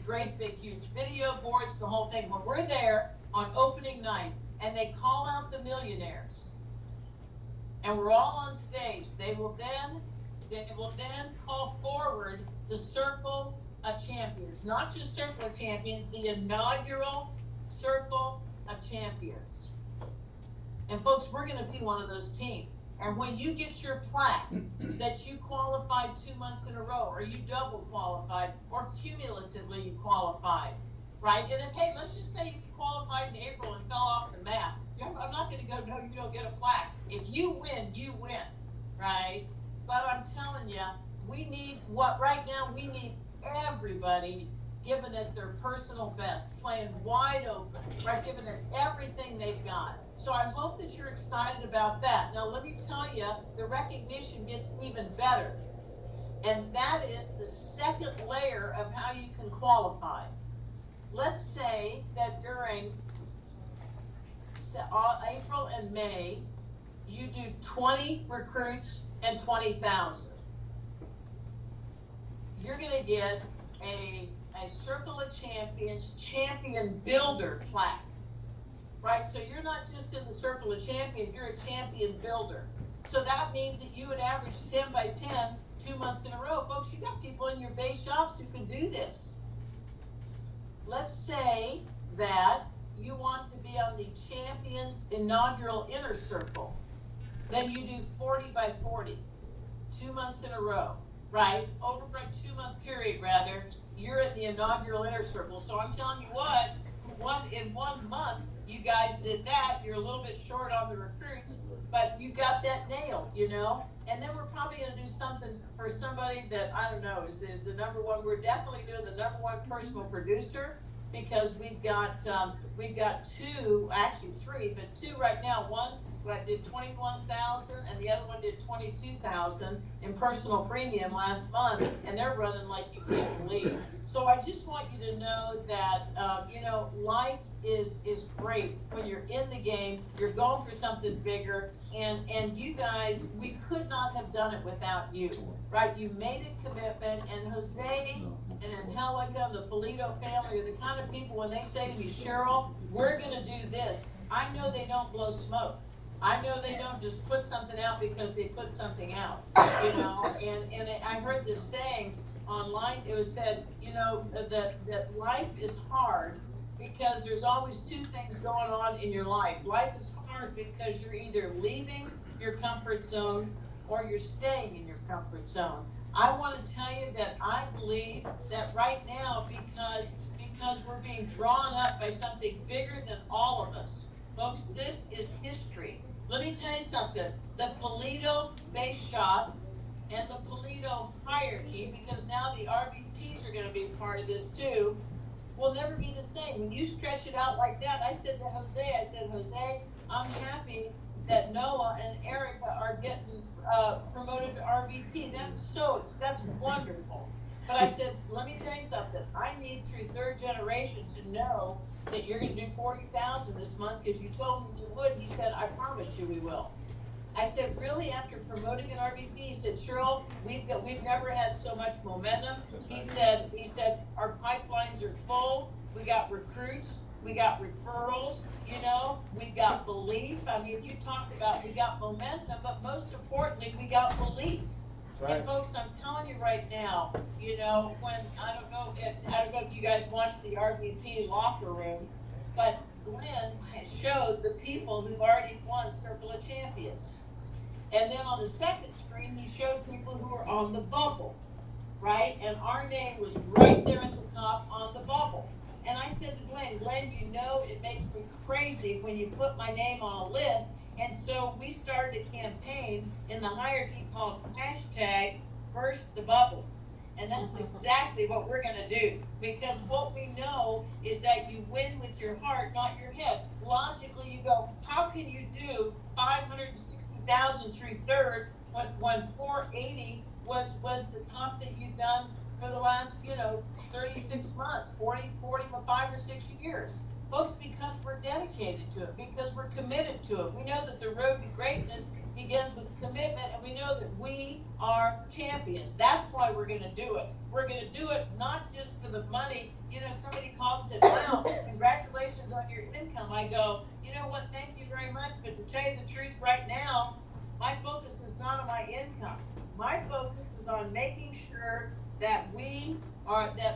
great big huge video boards, the whole thing. When we're there on opening night and they call out the millionaires and we're all on stage, they will then call forward the Circle of Champions, not just Circle of Champions, the inaugural Circle of Champions. And folks, we're gonna be one of those teams. And when you get your plaque that you qualified 2 months in a row, or you double qualified, or cumulatively you qualified, right? And if, hey, let's just say you qualified in April and fell off the map. I'm not gonna go, no, you don't get a plaque. If you win, right? But I'm telling you, we need right now, we need everybody giving it their personal best, playing wide open, right? Giving it everything they've got. So I hope that you're excited about that. Now, let me tell you, the recognition gets even better. And that is the second layer of how you can qualify. Let's say that during April and May, you do 20 recruits and 20,000. You're going to get a Circle of Champions champion builder plaque. Right, so you're not just in the Circle of Champions, you're a champion builder. So that means that you would average 10 by 10 2 months in a row. Folks, you got people in your base shops who can do this. Let's say that you want to be on the Champions inaugural inner circle. Then you do 40 by 40, 2 months in a row, right? Over a 2 month period, rather, you're in the inaugural inner circle. So I'm telling you what, in 1 month, you guys did that. You're a little bit short on the recruits, but you got that nailed, you know? And then we're probably going to do something for somebody that, I don't know, is the number one. We're definitely doing the number one personal producer, because we've got two, actually three, but two right now. One did 21,000 and the other one did 22,000 in personal premium last month, and they're running like you can't believe. So I just want you to know that, you know, life is great when you're in the game, you're going for something bigger, and you guys, we could not have done it without you, right? You made a commitment, and Jose and Angelica and the Pulido family are the kind of people, when they say to me, Cheryl, we're gonna do this, I know they don't blow smoke. I know they don't just put something out because they put something out, you know, and I heard this saying online, it was said, you know, that life is hard because there's always two things going on in your life. Life is hard because you're either leaving your comfort zone or you're staying in your comfort zone. I want to tell you that I believe that right now, because we're being drawn up by something bigger than all of us. Folks, this is history. Let me tell you something. The Pulido base shop and the Pulido hierarchy, because now the RVPs are going to be part of this too, will never be the same. When you stretch it out like that, I said to Jose, I'm happy that Noah and Erica are getting promoted to RVP. That's wonderful. But I said, let me tell you something. I need through third generation to know that you're going to do 40,000 this month because you told me you would. He said, I promised you we will. I said, really, after promoting an RVP, he said, Cheryl, we've never had so much momentum. He said, our pipelines are full. We got recruits, we got referrals, you know, we got belief. I mean, you talked about, we got momentum, but most importantly, we got belief. Right. And folks, I'm telling you right now, you know, when I don't know if you guys watched the RVP locker room, but Glenn showed the people who've already won Circle of Champions. And then on the second screen, he showed people who were on the bubble, right? And our name was right there at the top on the bubble. And I said to Glenn, you know, it makes me crazy when you put my name on a list. And so we started a campaign in the hierarchy called #BurstTheBubble. And that's exactly what we're going to do. Because what we know is that you win with your heart, not your head. Logically, you go, how can you do 560,000 through third when 480 was the top that you've done for the last, 36 months, 40, 5 or 6 years? Folks, because we're dedicated to it, because we're committed to it. We know that the road to greatness begins with commitment, and we know that we are champions. That's why we're going to do it. We're going to do it not just for the money. Somebody called and said, wow, congratulations on your income. I go, you know what, thank you very much, but to tell you the truth right now, my focus is not on my income. My focus is on making sure that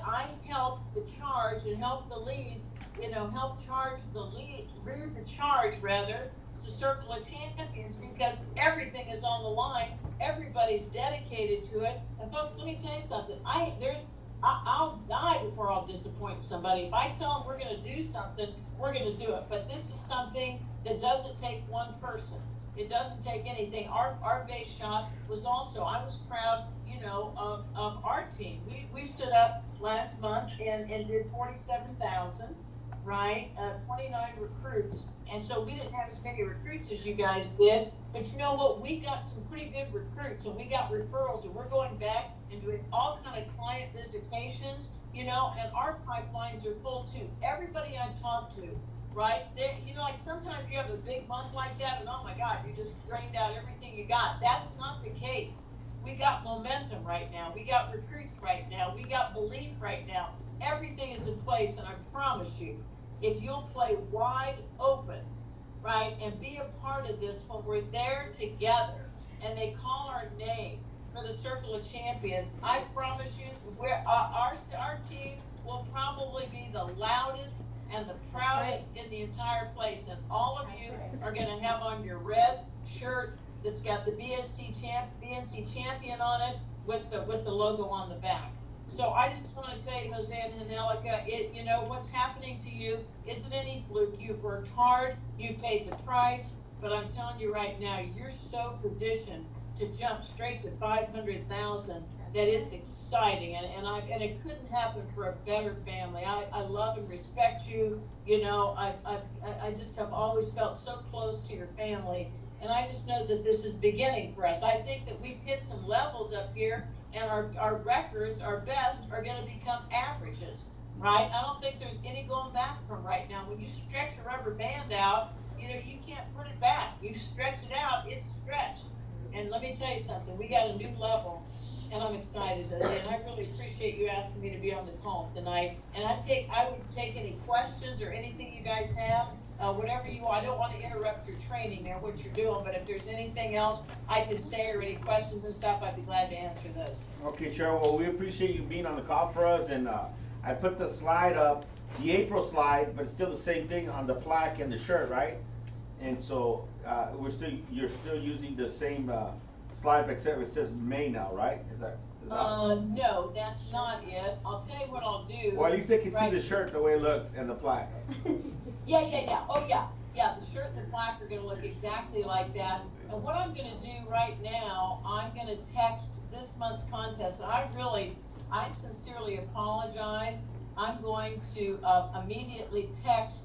I help the charge and help the lead, help charge the lead the charge rather, to Circle of Champions, because everything is on the line. Everybody's dedicated to it. And folks, let me tell you something. I'll die before I'll disappoint somebody. If I tell them we're going to do something, we're going to do it. But this is something that doesn't take one person. It doesn't take anything. Our base shot was also, I was proud, of our team. We stood up last month and did 47,000, right? 29 recruits. And so we didn't have as many recruits as you guys did. But you know what? We got some pretty good recruits, and we got referrals, and we're going back and doing all kind of client visitations, and our pipelines are full too. Everybody I talk to, right? Like sometimes you have a big month like that, and oh my God, you just drained out everything you got. That's not the case. We got momentum right now. We got recruits right now. We got belief right now. Everything is in place, and I promise you, if you'll play wide open, right, and be a part of this when we're there together, and they call our name for the Circle of Champions, I promise you, our team will probably be the loudest and the proudest in the entire place, and all of you are going to have on your red shirt that's got the BNC champion on it with the logo on the back. So I just want to tell you, Jose and Angelica, what's happening to you isn't any fluke. You've worked hard, you paid the price, but I'm telling you right now, you're so positioned to jump straight to 500,000 that it's exciting, and it couldn't happen for a better family. I love and respect you. I just have always felt so close to your family, and I just know that this is beginning for us. I think that we've hit some levels up here, and our records, our best, are going to become averages, right? I don't think there's any going back from right now. When you stretch a rubber band out, you can't put it back. You stretch it out, it's stretched. And let me tell you something, we got a new level, and I'm excited, and I really appreciate you asking me to be on the call tonight. And I would take any questions or anything you guys have, whatever you want. I don't want to interrupt your training or what you're doing, but if there's anything else I can say or any questions and stuff, I'd be glad to answer those. Okay, Cheryl, well, we appreciate you being on the call for us, and I put the slide up, the April slide, but it's still the same thing on the plaque and the shirt, right? And so you're still using the same slide, except it says May now, right? Is that no, that's not it. I'll tell you what I'll do. Well, at least they can see the shirt the way it looks and the plaque. Yeah. Oh, yeah. The shirt and the plaque are going to look exactly like that. And what I'm going to do right now, I'm going to text this month's contest. And I sincerely apologize. I'm going to immediately text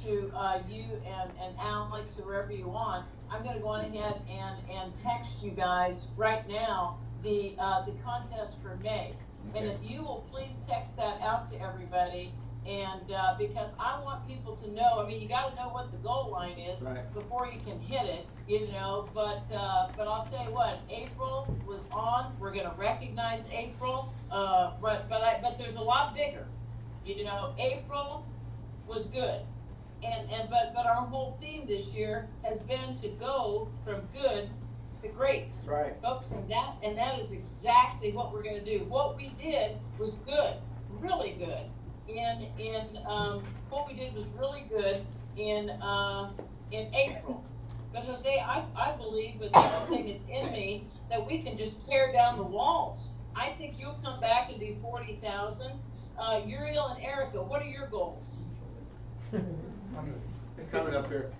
to you and Alex, whoever you want. I'm going to go on ahead and text you guys right now the contest for May. Okay. And if you will please text that out to everybody, and because I want people to know. I mean, you got to know what the goal line is before you can hit it, But I'll tell you what, April was on. We're going to recognize April, but there's a lot bigger. April was good. But our whole theme this year has been to go from good to great. That's right. Folks, and that is exactly what we're going to do. What we did was good, really good. What we did was really good in April. But Jose, I believe with everything that's in me that we can just tear down the walls. I think you'll come back and do 40,000. Uriel and Erica, what are your goals? It's coming up here.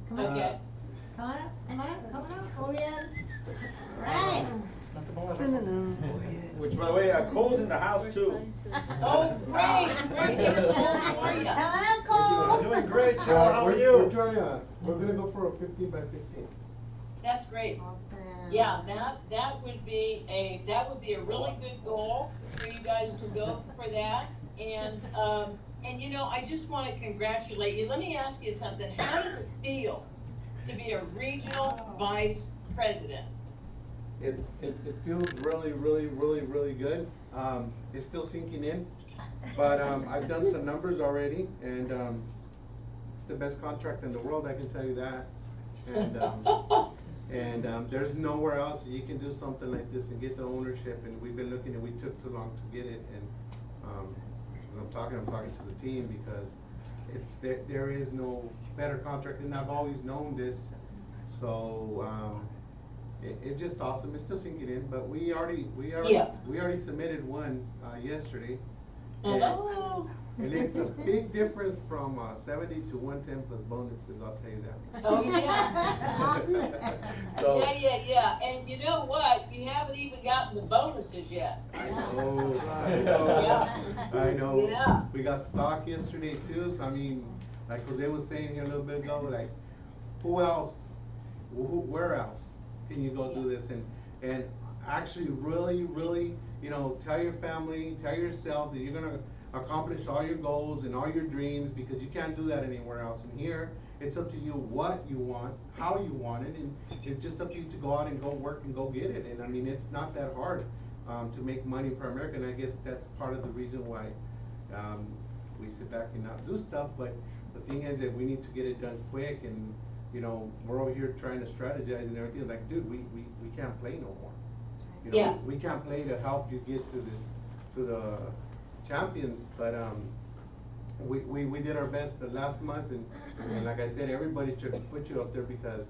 Come on. Okay. Come on, Julian. Right. Which, by the way, Cole's in the house too. Oh, great. How are you? Come on, Cole. Doing great, Cheryl. How are you? We're gonna go for a 15 by 15. That's great. Yeah, that would be a really good goal for you guys to go for that. And I just want to congratulate you. Let me ask you something. How does it feel to be a regional vice president? It feels really, really, really, really good. It's still sinking in, but I've done some numbers already, and it's the best contract in the world. I can tell you that. And And there's nowhere else you can do something like this and get the ownership, and we've been looking, and we took too long to get it, and when I'm talking to the team, because there is no better contract, and I've always known this, so it's just awesome. It's still sinking in, but we already submitted one yesterday. And it's a big difference from 70 to 110 plus bonuses, I'll tell you that. Oh, yeah. So, Yeah. And you know what? You haven't even gotten the bonuses yet. I know. I know. Yeah. We got stock yesterday too, so I mean, like Jose was saying here a little bit ago, like, who else, where else can you go do this? And actually really, you know, tell your family, tell yourself that you're gonna accomplish all your goals and all your dreams, because you can't do that anywhere else. And here, it's up to you what you want, how you want it, and it's just up to you to go out and go work and go get it. And I mean, it's not that hard to make money per American. I guess that's part of the reason why we sit back and not do stuff. But the thing is that we need to get it done quick, and you know, we're over here trying to strategize and everything. Like, dude, we can't play no more. You know, we can't play to help you get to the champions, but we did our best the last month, and like I said, everybody should put you up there because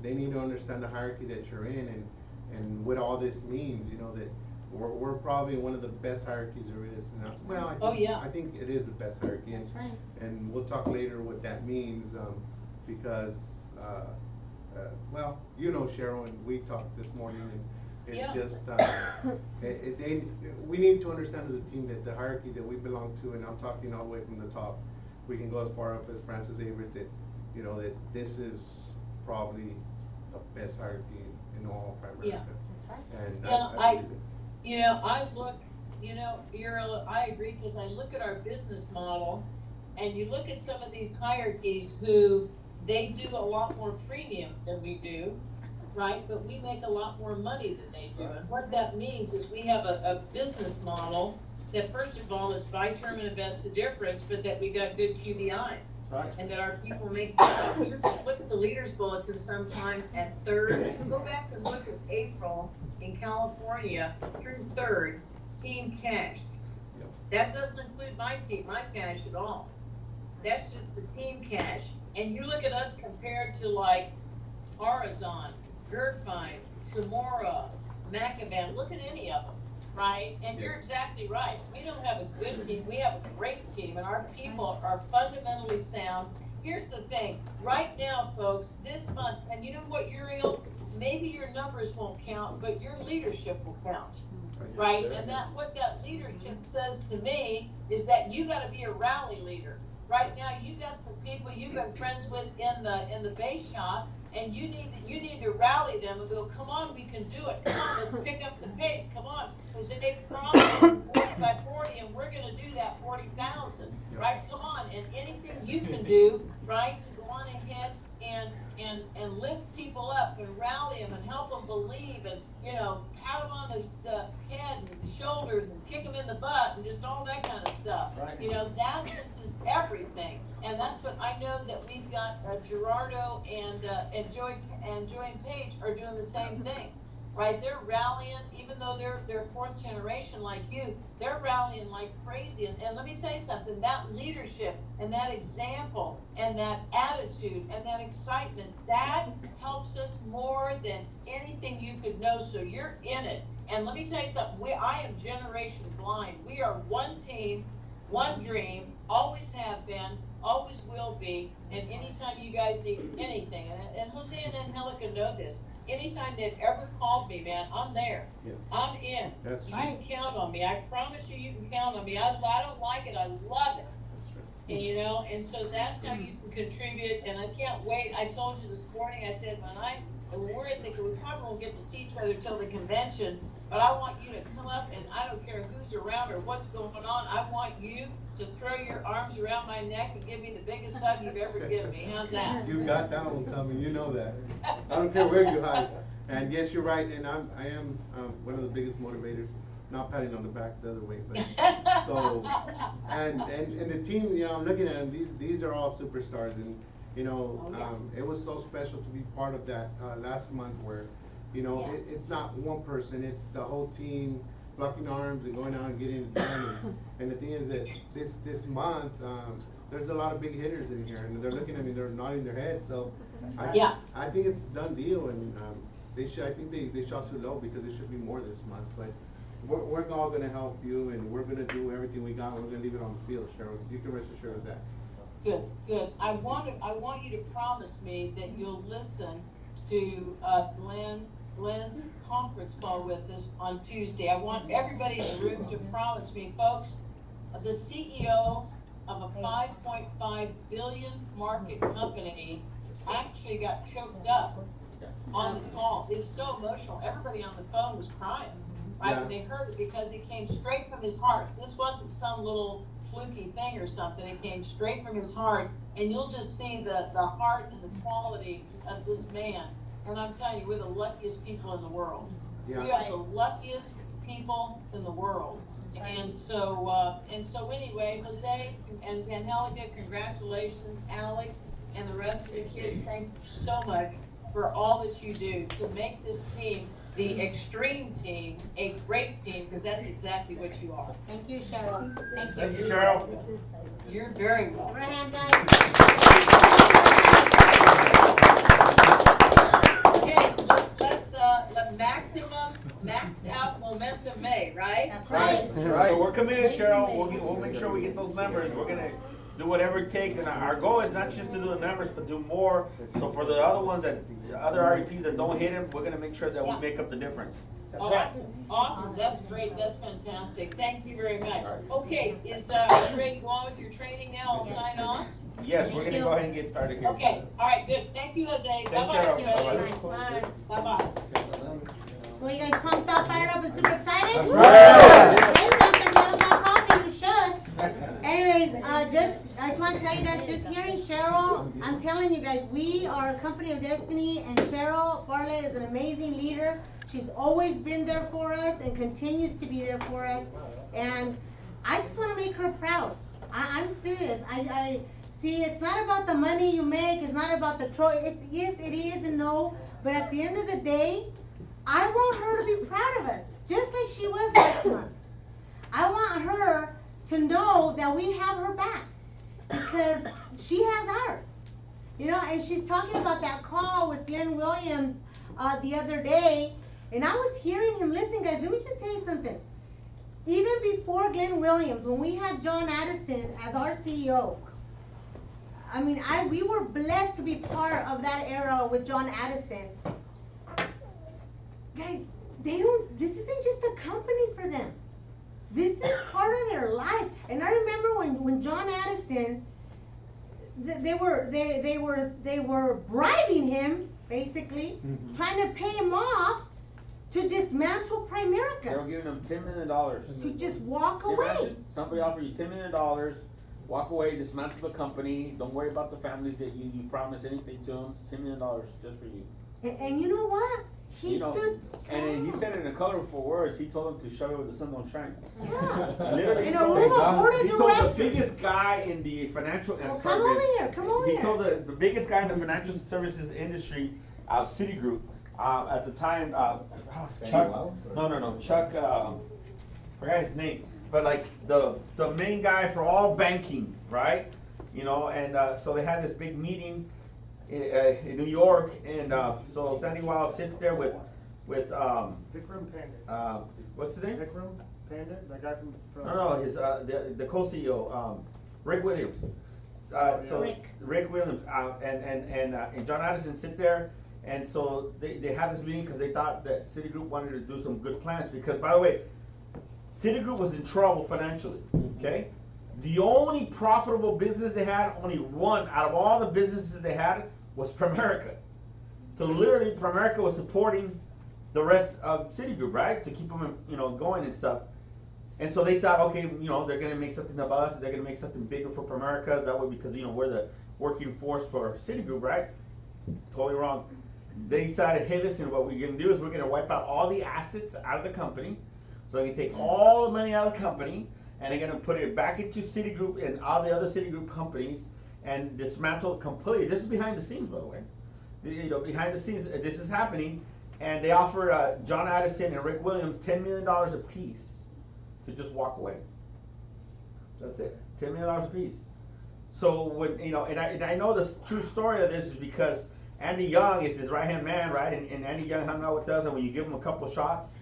they need to understand the hierarchy that you're in, and what all this means. You know, that we're probably one of the best hierarchies there is. Now, well, I think it is the best hierarchy, and we'll talk later what that means, because well, you know, Cheryl, and we talked this morning, and it's just, we need to understand as a team that the hierarchy that we belong to, and I'm talking all the way from the top, we can go as far up as Francis Averett, that, you know, that this is probably the best hierarchy in all of America. And I look, I agree, because I look at our business model, and you look at some of these hierarchies who, they do a lot more premium than we do, right? But we make a lot more money than they do. And what that means is we have a business model that, first of all, is buy, term, and invest the difference, but that we got good QBI. Right. And that our people make, you just look at the leaders bulletin sometime at third. Go back and look at April in California through third, team cash. Yep. That doesn't include my cash at all. That's just the team cash. And you look at us compared to like Horizon, Gerfine, Samora, Macavan, look at any of them, right? And you're exactly right. We don't have a good team, we have a great team, and our people are fundamentally sound. Here's the thing, right now, folks, this month, and you know what, Uriel? Maybe your numbers won't count, but your leadership will count, right? And that what that leadership says to me is that you gotta be a rally leader. Right now, you got some people you've been friends with in the base shop, and you need to rally them and go, come on, we can do it. Come on, let's pick up the pace. Come on, because they promised 40 by 40, and we're going to do that 40,000, right? Come on, and anything you can do, right, to go on ahead and lift people up and rally them and help them believe, and pat them on the head and the shoulders and kick them in the butt and just all that kind of stuff. Right. That just is everything, and that's what I know that we've got. Gerardo and Joy and Page are doing the same thing, right? They're rallying, even though they're fourth generation like you. They're rallying like crazy, and let me tell you something. That leadership and that example and that attitude and that excitement, that helps us more than anything you could know. So you're in it, and let me tell you something. I am generation blind. We are one team, one dream, always have been, always will be, and anytime you guys need anything, and Jose and Angelica know this, anytime they've ever called me, man, I'm there. Yeah. I'm in. That's you right. Can count on me. I promise you can count on me. I don't like it. I love it. That's right. And and so that's how you can contribute, and I can't wait. I told you this morning, I said, when we're at we probably won't get to see each other till the convention, but I want you to come up, and I don't care who's around or what's going on, I want you to throw your arms around my neck and give me the biggest hug you've ever given me. How's that? You got that one coming, you know that. I don't care where you hide. And yes, you're right, and I am one of the biggest motivators. Not patting on the back the other way, but so and the team, I'm looking at them. These are all superstars, You know, Oh, yeah. it was so special to be part of that, last month where, you know, Yeah. it's not one person, it's the whole team locking arms and going out and getting it done. And the thing is that this month, there's a lot of big hitters in here, and they're looking at me, they're nodding their heads, so Yeah. I think it's a done deal, and, I think they shot too low because it should be more this month, but we're all gonna help you, and we're gonna do everything we got, and we're gonna leave it on the field, Cheryl, you can rest assured of that. Good, good. I want you to promise me that you'll listen to, Glenn's conference call with us on Tuesday. I want everybody in the room to promise me, folks, the CEO of a 5.5 billion market company actually got choked up on the call. It was so emotional. Everybody on the phone was crying, right? Yeah. When they heard it, because it came straight from his heart. This wasn't some little fluky thing or something. It came straight from his heart, and you'll just see the heart and the quality of this man. And I'm telling you, we're the luckiest people in the world. Yeah. We are the luckiest people in the world. And so anyway, Jose and Angelica, congratulations, Alex, and the rest of the kids. Thank you so much for all that you do to make this team, the extreme team, a great team, because that's exactly what you are. Thank you, Cheryl. Thank you. Thank you, Cheryl. You're very welcome. Give her a hand, guys. Okay, let max out momentum May, right? That's right. So we're committed, Cheryl. We'll make sure we get those numbers. We're gonna do whatever it takes, and our goal is not just to do the numbers, but do more. So for the other ones the other REPs that don't hit them, we're gonna make sure that we make up the difference. Awesome, that's great, that's fantastic. Thank you very much. Okay, are you ready to go on with your training now? I'll sign on. Yes, we're gonna go ahead and get started here. Okay, all right, good. Thank you, Jose. Thanks, Bye-bye, Cheryl. everybody. Bye-bye. So you guys pumped up, fired up, and super excited? That's right. Say something, if you haven't got coffee, you should. Anyways, I just want to tell you guys, just hearing Cheryl, I'm telling you guys, we are a company of destiny, and Cheryl Bartlett is an amazing leader. She's always been there for us and continues to be there for us. And I just want to make her proud. I'm serious. I see, it's not about the money you make, it's not about the yes, it is and no, but at the end of the day, I want her to be proud of us, just like she was last month. I want her to know that we have her back, because she has ours. You know, and she's talking about that call with Glenn Williams the other day, and I was hearing him. Listen, guys, let me just tell you something. Even before Glenn Williams, when we had John Addison as our CEO, I mean, we were blessed to be part of that era with John Addison. Guys, this isn't just a company for them. This is part of their life. And I remember when John Addison, they were bribing him, basically, trying to pay him off to dismantle Primerica. They were giving him $10 million. To just walk Can you away. imagine? Somebody offered you $10 million, walk away, dismantle the company, don't worry about the families that you promise anything to them, $10 million just for you. And you know what? He stood strong. And he said it in colorful words. He told them to shove it where the sun don't shine. Yeah. Literally, In a room of board of He told the directors. biggest guy in the financial. Well, come over here. Come over He here. told the biggest guy in the financial services industry, Citigroup, at the time. Chuck. No. Chuck. Forgot his name. But like the main guy for all banking, right? You know, and so they had this big meeting in New York, and so Sandy Wiles sits there with Vikram Pandit. what's his name? Vikram Pandit, that guy from. No, his the co-CEO, Rick Williams. Rick Williams and John Addison sit there, and so they had this meeting because they thought that Citigroup wanted to do some good plans. Because, by the way, Citigroup was in trouble financially. Okay, the only profitable business they had, only one out of all the businesses they had, was Primerica. So literally, Primerica was supporting the rest of Citigroup, right, to keep them, going and stuff. And so they thought, okay, they're going to make something of us. They're going to make something bigger for Primerica. That way, because we're the working force for Citigroup, right? Totally wrong. They decided, hey, listen, what we're going to do is we're going to wipe out all the assets out of the company. So they can take all the money out of the company, and they're going to put it back into Citigroup and all the other Citigroup companies, and dismantled completely. This is behind the scenes, by the way. Behind the scenes, this is happening, and they offered John Addison and Rick Williams $10 million a piece to just walk away. That's it, $10 million a piece. So when and I know the true story of this is because Andy Young is his right-hand man, right? And Andy Young hung out with us, and when you give him a couple shots,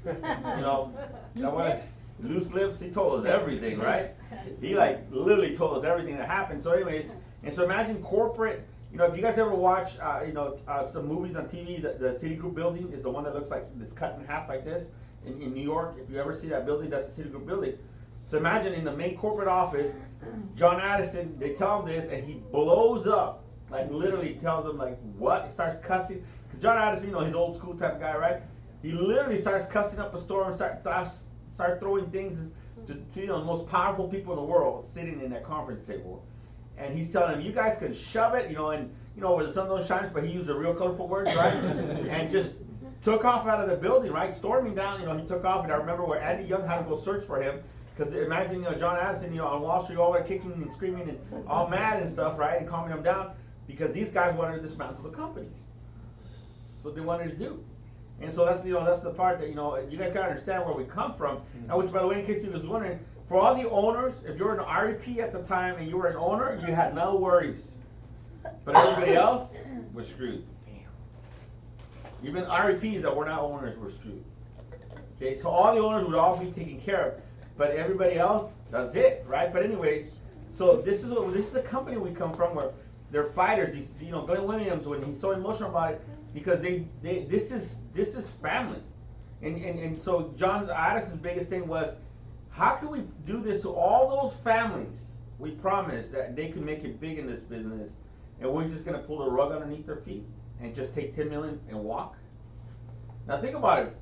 loose lips, he told us everything, right? He literally told us everything that happened. So anyways, and so imagine corporate, if you guys ever watch, some movies on TV, the Citigroup building is the one that looks like it's cut in half like this in New York. If you ever see that building, that's the Citigroup building. So imagine in the main corporate office, John Addison, they tell him this, and he blows up. Literally tells them, what? He starts cussing. Because John Addison, his old school type of guy, right? He literally starts cussing up a storm and start throwing things to the most powerful people in the world sitting in that conference table. And he's telling them, you guys can shove it, and where the sun don't shine, but he used the real colorful words, right? And just took off out of the building, right? Storming down, he took off. And I remember where Andy Young had to go search for him. Because imagine, John Addison, on Wall Street, all there kicking and screaming and all mad and stuff, right? And calming them down. Because these guys wanted to dismantle the company. That's what they wanted to do. And so that's the part that, you guys gotta understand where we come from. Now, which, by the way, in case you was wondering, for all the owners, if you were an REP at the time and you were an owner, you had no worries. But everybody else was screwed. Even REPs that were not owners were screwed. Okay, so all the owners would all be taken care of. But everybody else, that's it, right? But anyways, so this is the company we come from, where they're fighters. These, Glenn Williams, when he's so emotional about it, because this is family, and so John Addison's biggest thing was, how can we do this to all those families? We promised that they could make it big in this business, and we're just gonna pull the rug underneath their feet and just take 10 million and walk. Now think about it.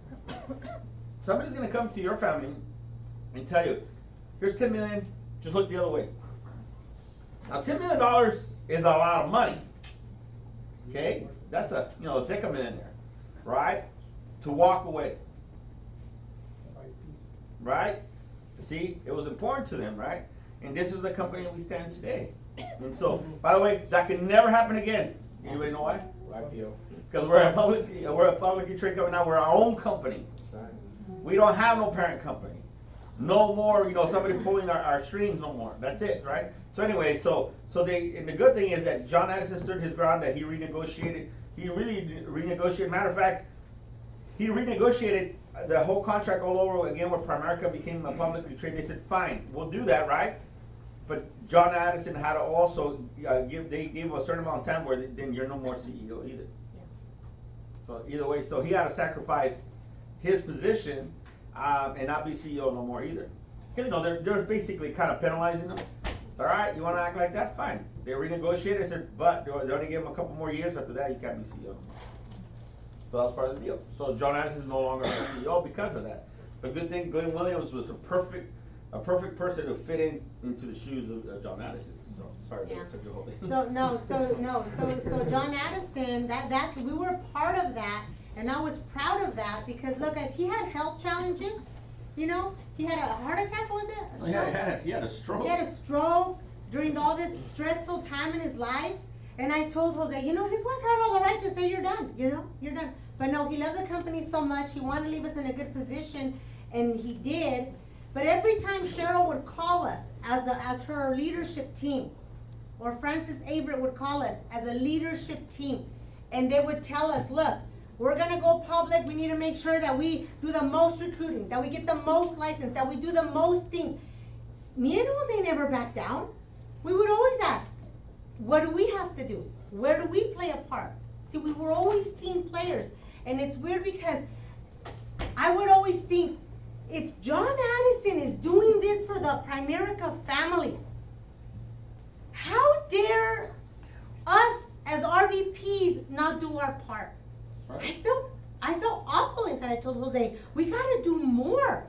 Somebody's gonna come to your family and tell you, here's 10 million, just look the other way. Now $10 million is a lot of money. Okay? That's a decamillionaire, right? To walk away. Right? See, it was important to them, right? And this is the company we stand today. And so, by the way, that can never happen again. Anybody know why? Because we're a publicly traded company now. We're our own company. We don't have no parent company. No more, somebody pulling our strings no more. That's it, right? So anyway, and the good thing is that John Addison stood his ground, that he renegotiated. He really renegotiated. Matter of fact, he renegotiated the whole contract all over again when Primerica became a publicly traded. They said, fine, we'll do that, right? But John Addison had to also they gave him a certain amount of time where then you're no more CEO either. Yeah. So either way, so he had to sacrifice his position and not be CEO no more either. Because they're basically kind of penalizing him. All right, you want to act like that? Fine. They renegotiated. They said, but they only gave him a couple more years. After that, you can't be CEO. So that's part of the deal. So John Addison is no longer a CEO because of that. But good thing, Glenn Williams was a perfect person to fit into the shoes of John Addison. So sorry, I took your whole thing. So John Addison, that we were part of that, and I was proud of that because look, as he had health challenges. He had a heart attack, was it? He had a stroke. He had a stroke during all this stressful time in his life. And I told Jose, his wife had all the right to say, you're done, you're done. But no, he loved the company so much. He wanted to leave us in a good position, and he did. But every time Cheryl would call us as her leadership team, or Francis Averett would call us as a leadership team, and they would tell us, look, we're going to go public. We need to make sure that we do the most recruiting, that we get the most license, that we do the most things. Me and Jose never backed down. We would always ask, what do we have to do? Where do we play a part? See, we were always team players. And it's weird because I would always think, if John Addison is doing this for the Primerica families, how dare us as RVPs not do our part? Right. I felt awful inside. I told Jose, we got to do more.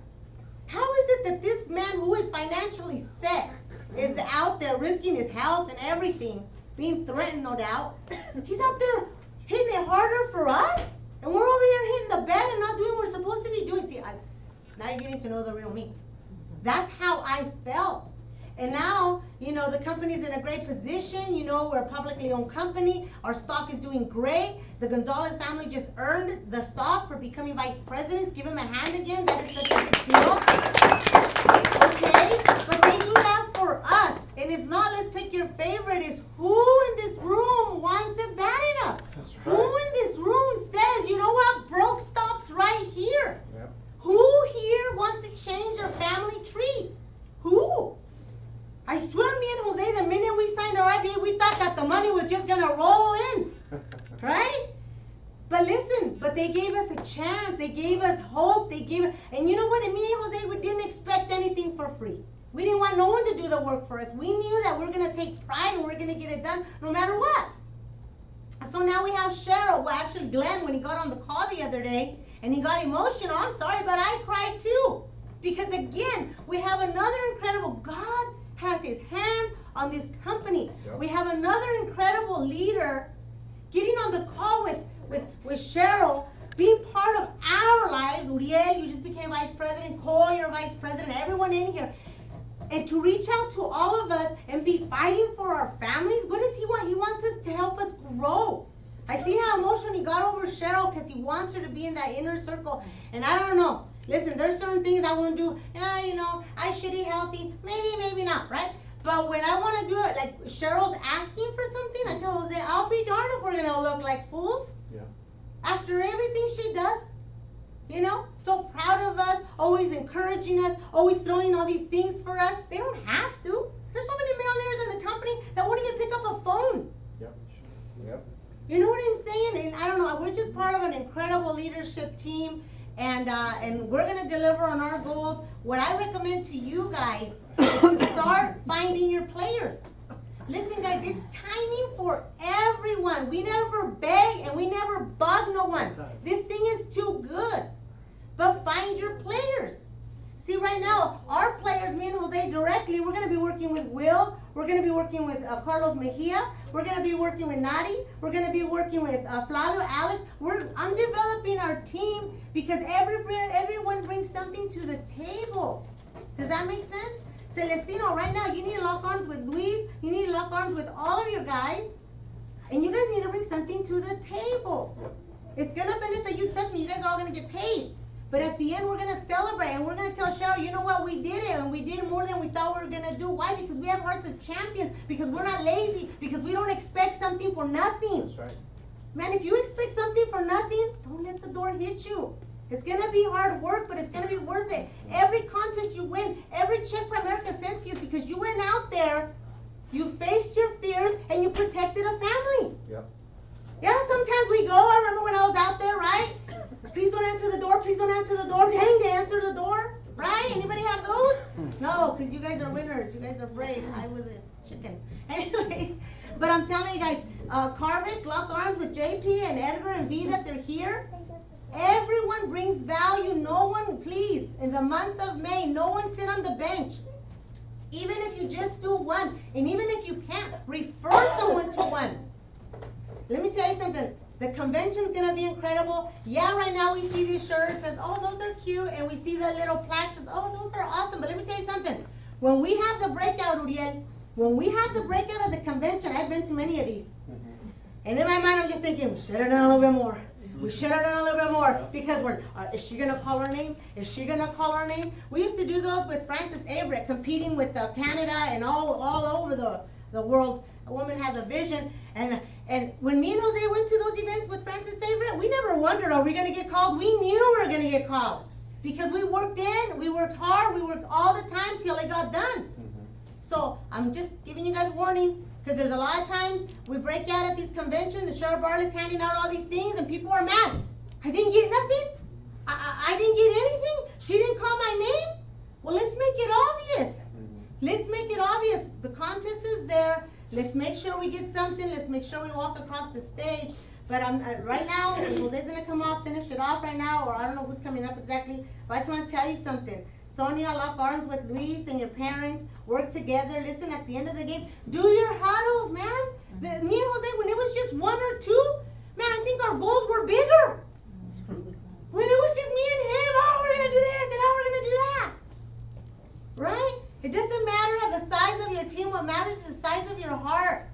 How is it that this man who is financially set is out there risking his health and everything, being threatened, no doubt? He's out there hitting it harder for us, and we're over here hitting the bed and not doing what we're supposed to be doing. See, now you're getting to know the real me. That's how I felt. And now, you know, the company's in a great position. You know, we're a publicly owned company. Our stock is doing great. The Gonzalez family just earned the stock for becoming vice presidents. Give them a hand again. That is such a big deal. Okay? But they do that for us. And it's not let's pick your favorite. It's who in this room wants it bad enough. That's right. Who in this room says, you know what, broke stops right here? Yep. Who here wants to change their family tree? Who? I swear, me and Jose, the minute we signed our IBA, we thought that the money was just gonna roll in, right? But listen, but they gave us a chance. They gave us hope. They gave us, and you know what? And me and Jose, we didn't expect anything for free. We didn't want no one to do the work for us. We knew that we're gonna take pride and we're gonna get it done no matter what. So now we have Cheryl. Well, actually, Glenn, when he got on the call the other day and he got emotional, I'm sorry, but I cried too. Because again, we have another incredible, God has his hand on this company. Yep. We have another incredible leader getting on the call with Cheryl, being part of our lives. Uriel, you just became vice president. Cole, you're vice president. Everyone in here. And to reach out to all of us and be fighting for our families. What does he want? He wants us to help us grow. I see how emotional he got over Cheryl because he wants her to be in that inner circle. And I don't know. Listen, there's certain things I won't do. Yeah, you know, I should eat healthy. Maybe not, right? But when I want to do it, like Cheryl's asking for something, I tell Jose, I'll be darned if we're going to look like fools. Yeah. After everything she does. You know, so proud of us, always encouraging us, always throwing all these things for us. They don't have to. There's so many millionaires in the company that wouldn't even pick up a phone. Yep. Yep. You know what I'm saying? And I don't know, we're just part of an incredible leadership team, and we're going to deliver on our goals. What I recommend to you guys is to start finding your players. Listen, guys, it's timing for everyone. We never beg and we never bug no one. This thing is too good. But find your players. See, right now, our players, me and Jose directly, we're going to be working with Will. We're going to be working with Carlos Mejia. We're going to be working with Nadi. We're going to be working with Flavio, Alex. I'm developing our team because everyone brings something to the table. Does that make sense? Celestino, right now, you need to lock arms with Luis. You need to lock arms with all of your guys. And you guys need to bring something to the table. It's going to benefit you. Trust me, you guys are all going to get paid. But at the end, we're going to celebrate. And we're going to tell Cheryl, you know what, we did it. And we did more than we thought we were going to do. Why? Because we have hearts of champions. Because we're not lazy. Because we don't expect something for nothing. That's right. Man, if you expect something for nothing, don't let the door hit you. It's going to be hard work, but it's going to be worth it. Every contest you win, every check for America sends you because you went out there, you faced your fears, and you protected a family. Yep. Yeah, sometimes we go. I remember when I was out there, right? Please don't answer the door. Please don't answer the door. Dang, they answer the door. Right? Anybody have those? No, because you guys are winners. You guys are brave. I was a chicken. Anyways, but I'm telling you guys, Carvick, lock arms with JP and Edgar and V that they're here. Everyone brings value. No one, please, in the month of May, no one sit on the bench. Even if you just do one, and even if you can't, refer someone to one. Let me tell you something. The convention's going to be incredible. Yeah, right now we see these shirts says, oh, those are cute, and we see the little plaques says, oh, those are awesome. But let me tell you something. When we have the breakout, Uriel, when we have the breakout of the convention, I've been to many of these. And in my mind, I'm just thinking, we should have done a little bit more. We should have done a little bit more because is she going to call her name? Is she going to call her name? We used to do those with Frances Averett, competing with Canada and all over the world. A woman has a vision. And when me and Jose went to those events with Frances Averett, we never wondered, are we going to get called? We knew we were going to get called because we worked hard, we worked all the time till it got done. So I'm just giving you guys warning. Because there's a lot of times we break out at these conventions, the Sheriff Barley's handing out all these things, and people are mad. I didn't get nothing. I didn't get anything. She didn't call my name. Well, let's make it obvious. Let's make it obvious. The contest is there. Let's make sure we get something. Let's make sure we walk across the stage. But right now, Jose's going to come off, finish it off right now, or I don't know who's coming up exactly. But I just want to tell you something. Sonia, lock arms with Luis and your parents. Work together. Listen, at the end of the game, do your huddles, man. Me and Jose, when it was just one or two, man, I think our goals were bigger. When it was just me and him, oh, we're going to do this and oh, we're going to do that. Right? It doesn't matter the size your team. What matters is the size of your heart.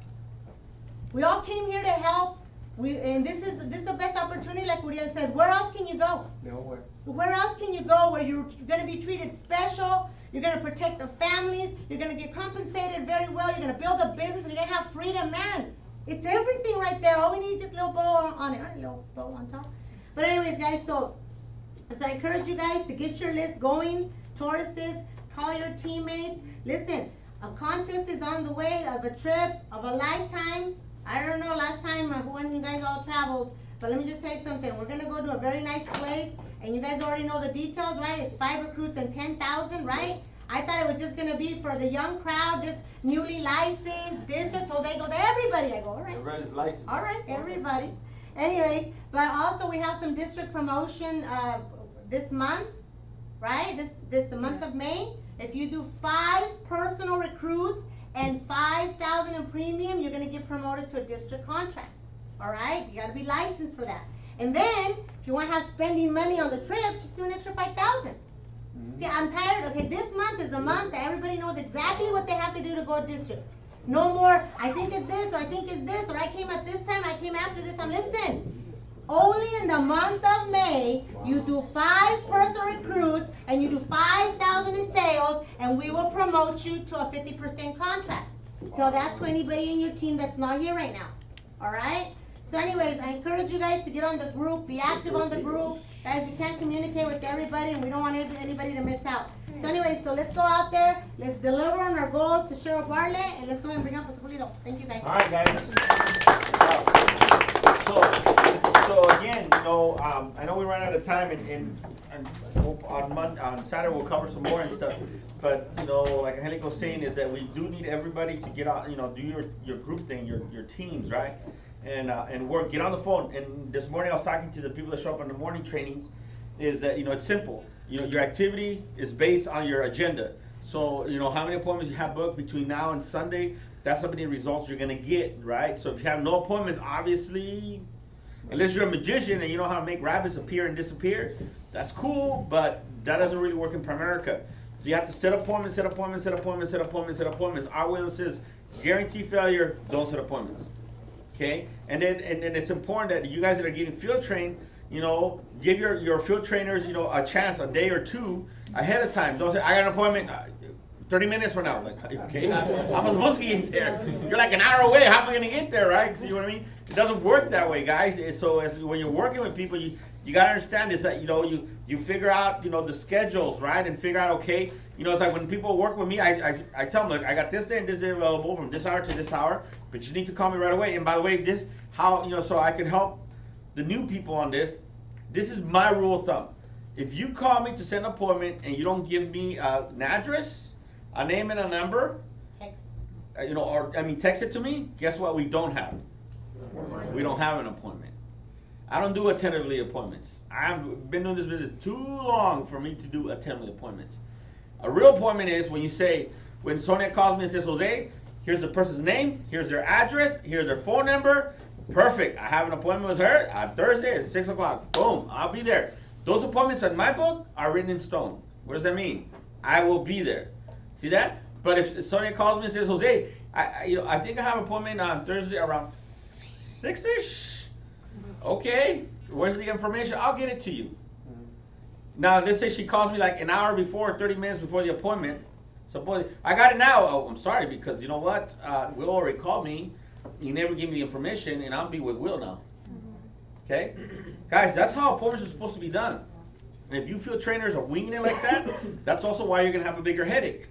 We all came here to help. And this is the best opportunity, like Uriel says. Where else can you go? Nowhere. Where else can you go where you're going to be treated special? You're going to protect the families. You're going to get compensated very well. You're going to build a business, and you're going to have freedom, man. It's everything right there. All we need is just a little bow on it. Right? A little bow on top. But anyways, guys, so I encourage you guys to get your list going towards this. Call your teammates. Listen, a contest is on the way of a trip of a lifetime. I don't know last time when you guys all traveled, but let me just tell you something. We're going to go to a very nice place, and you guys already know the details, right? It's 5 recruits and 10,000, right? I thought it was just going to be for the young crowd, just newly licensed district, so they go to everybody. I go, all right. Everybody's licensed. All right, everybody. Anyways, but also we have some district promotion this month, right? The month of May. If you do 5 personal recruits and 5,000 in premium, you're going to get promoted to a district contract. All right? You got to be licensed for that. And then, if you want to have spending money on the trip, just do an extra 5,000. See, I'm tired. Okay, this month is a month that everybody knows exactly what they have to do to go to district. No more, I think it's this, or I think it's this, or I came at this time, I came after this time. Listen. Only in the month of May, you do 5 personal recruits and you do 5,000 in sales, and we will promote you to a 50% contract. Tell that to anybody in your team that's not here right now. All right? So anyways, I encourage you guys to get on the group, be active on the group. Guys, we can't communicate with everybody, and we don't want anybody to miss out. So anyways, so let's go out there, let's deliver on our goals to Cheryl Bartlett, and let's go and bring up Pulido. Thank you, guys. All right, guys. So again, you know, I know we ran out of time, and on Saturday we'll cover some more and stuff. But you know, like Angelica was saying, is that we do need everybody to get on, you know, do your group thing, your teams, right? And work, get on the phone. And this morning I was talking to the people that show up on the morning trainings. Is that, you know, it's simple. You know, your activity is based on your agenda. So you know how many appointments you have booked between now and Sunday. That's how many results you're gonna get, right? So if you have no appointments, obviously, unless you're a magician and you know how to make rabbits appear and disappear, that's cool, but that doesn't really work in Primerica. So you have to set appointments, set appointments, set appointments, set appointments, set appointments. Our will says guarantee failure, don't set appointments. Okay? And then it's important that you guys that are getting field trained, you know, give your field trainers, you know, a chance, a day or two ahead of time. Don't say, I got an appointment 30 minutes from now. Like, okay, I'm supposed to get there. You're like an hour away. How am I going to get there, right? See what I mean? It doesn't work that way, guys. So when you're working with people, you got to understand is that, you know, you figure out, you know, the schedules, right? And figure out, okay, you know, it's like when people work with me, I tell them, look, I got this day and this day available from this hour to this hour, but you need to call me right away. And by the way, this, how, you know, so I can help the new people on this. This is my rule of thumb. If you call me to set an appointment and you don't give me an address, a name and a number, Text. You know, or I mean, text it to me. Guess what? We don't have. We don't have an appointment. I don't do tentatively appointments. I've been doing this business too long for me to do tentatively appointments. A real appointment is when you say, when Sonia calls me and says, Jose, here's the person's name, here's their address, here's their phone number. Perfect. I have an appointment with her on Thursday at 6 o'clock. Boom. I'll be there. Those appointments in my book are written in stone. What does that mean? I will be there. See that? But if Sonia calls me and says, Jose, I think I have an appointment on Thursday around 6-ish. Okay. Where's the information? I'll get it to you. Now, let's say she calls me like an hour before, 30 minutes before the appointment. Suppose I got it now. Oh, I'm sorry, because you know what? Will already called me. He never gave me the information, and I'll be with Will now. Okay? Guys, that's how appointments are supposed to be done. And if you feel trainers are winging it like that, that's also why you're going to have a bigger headache.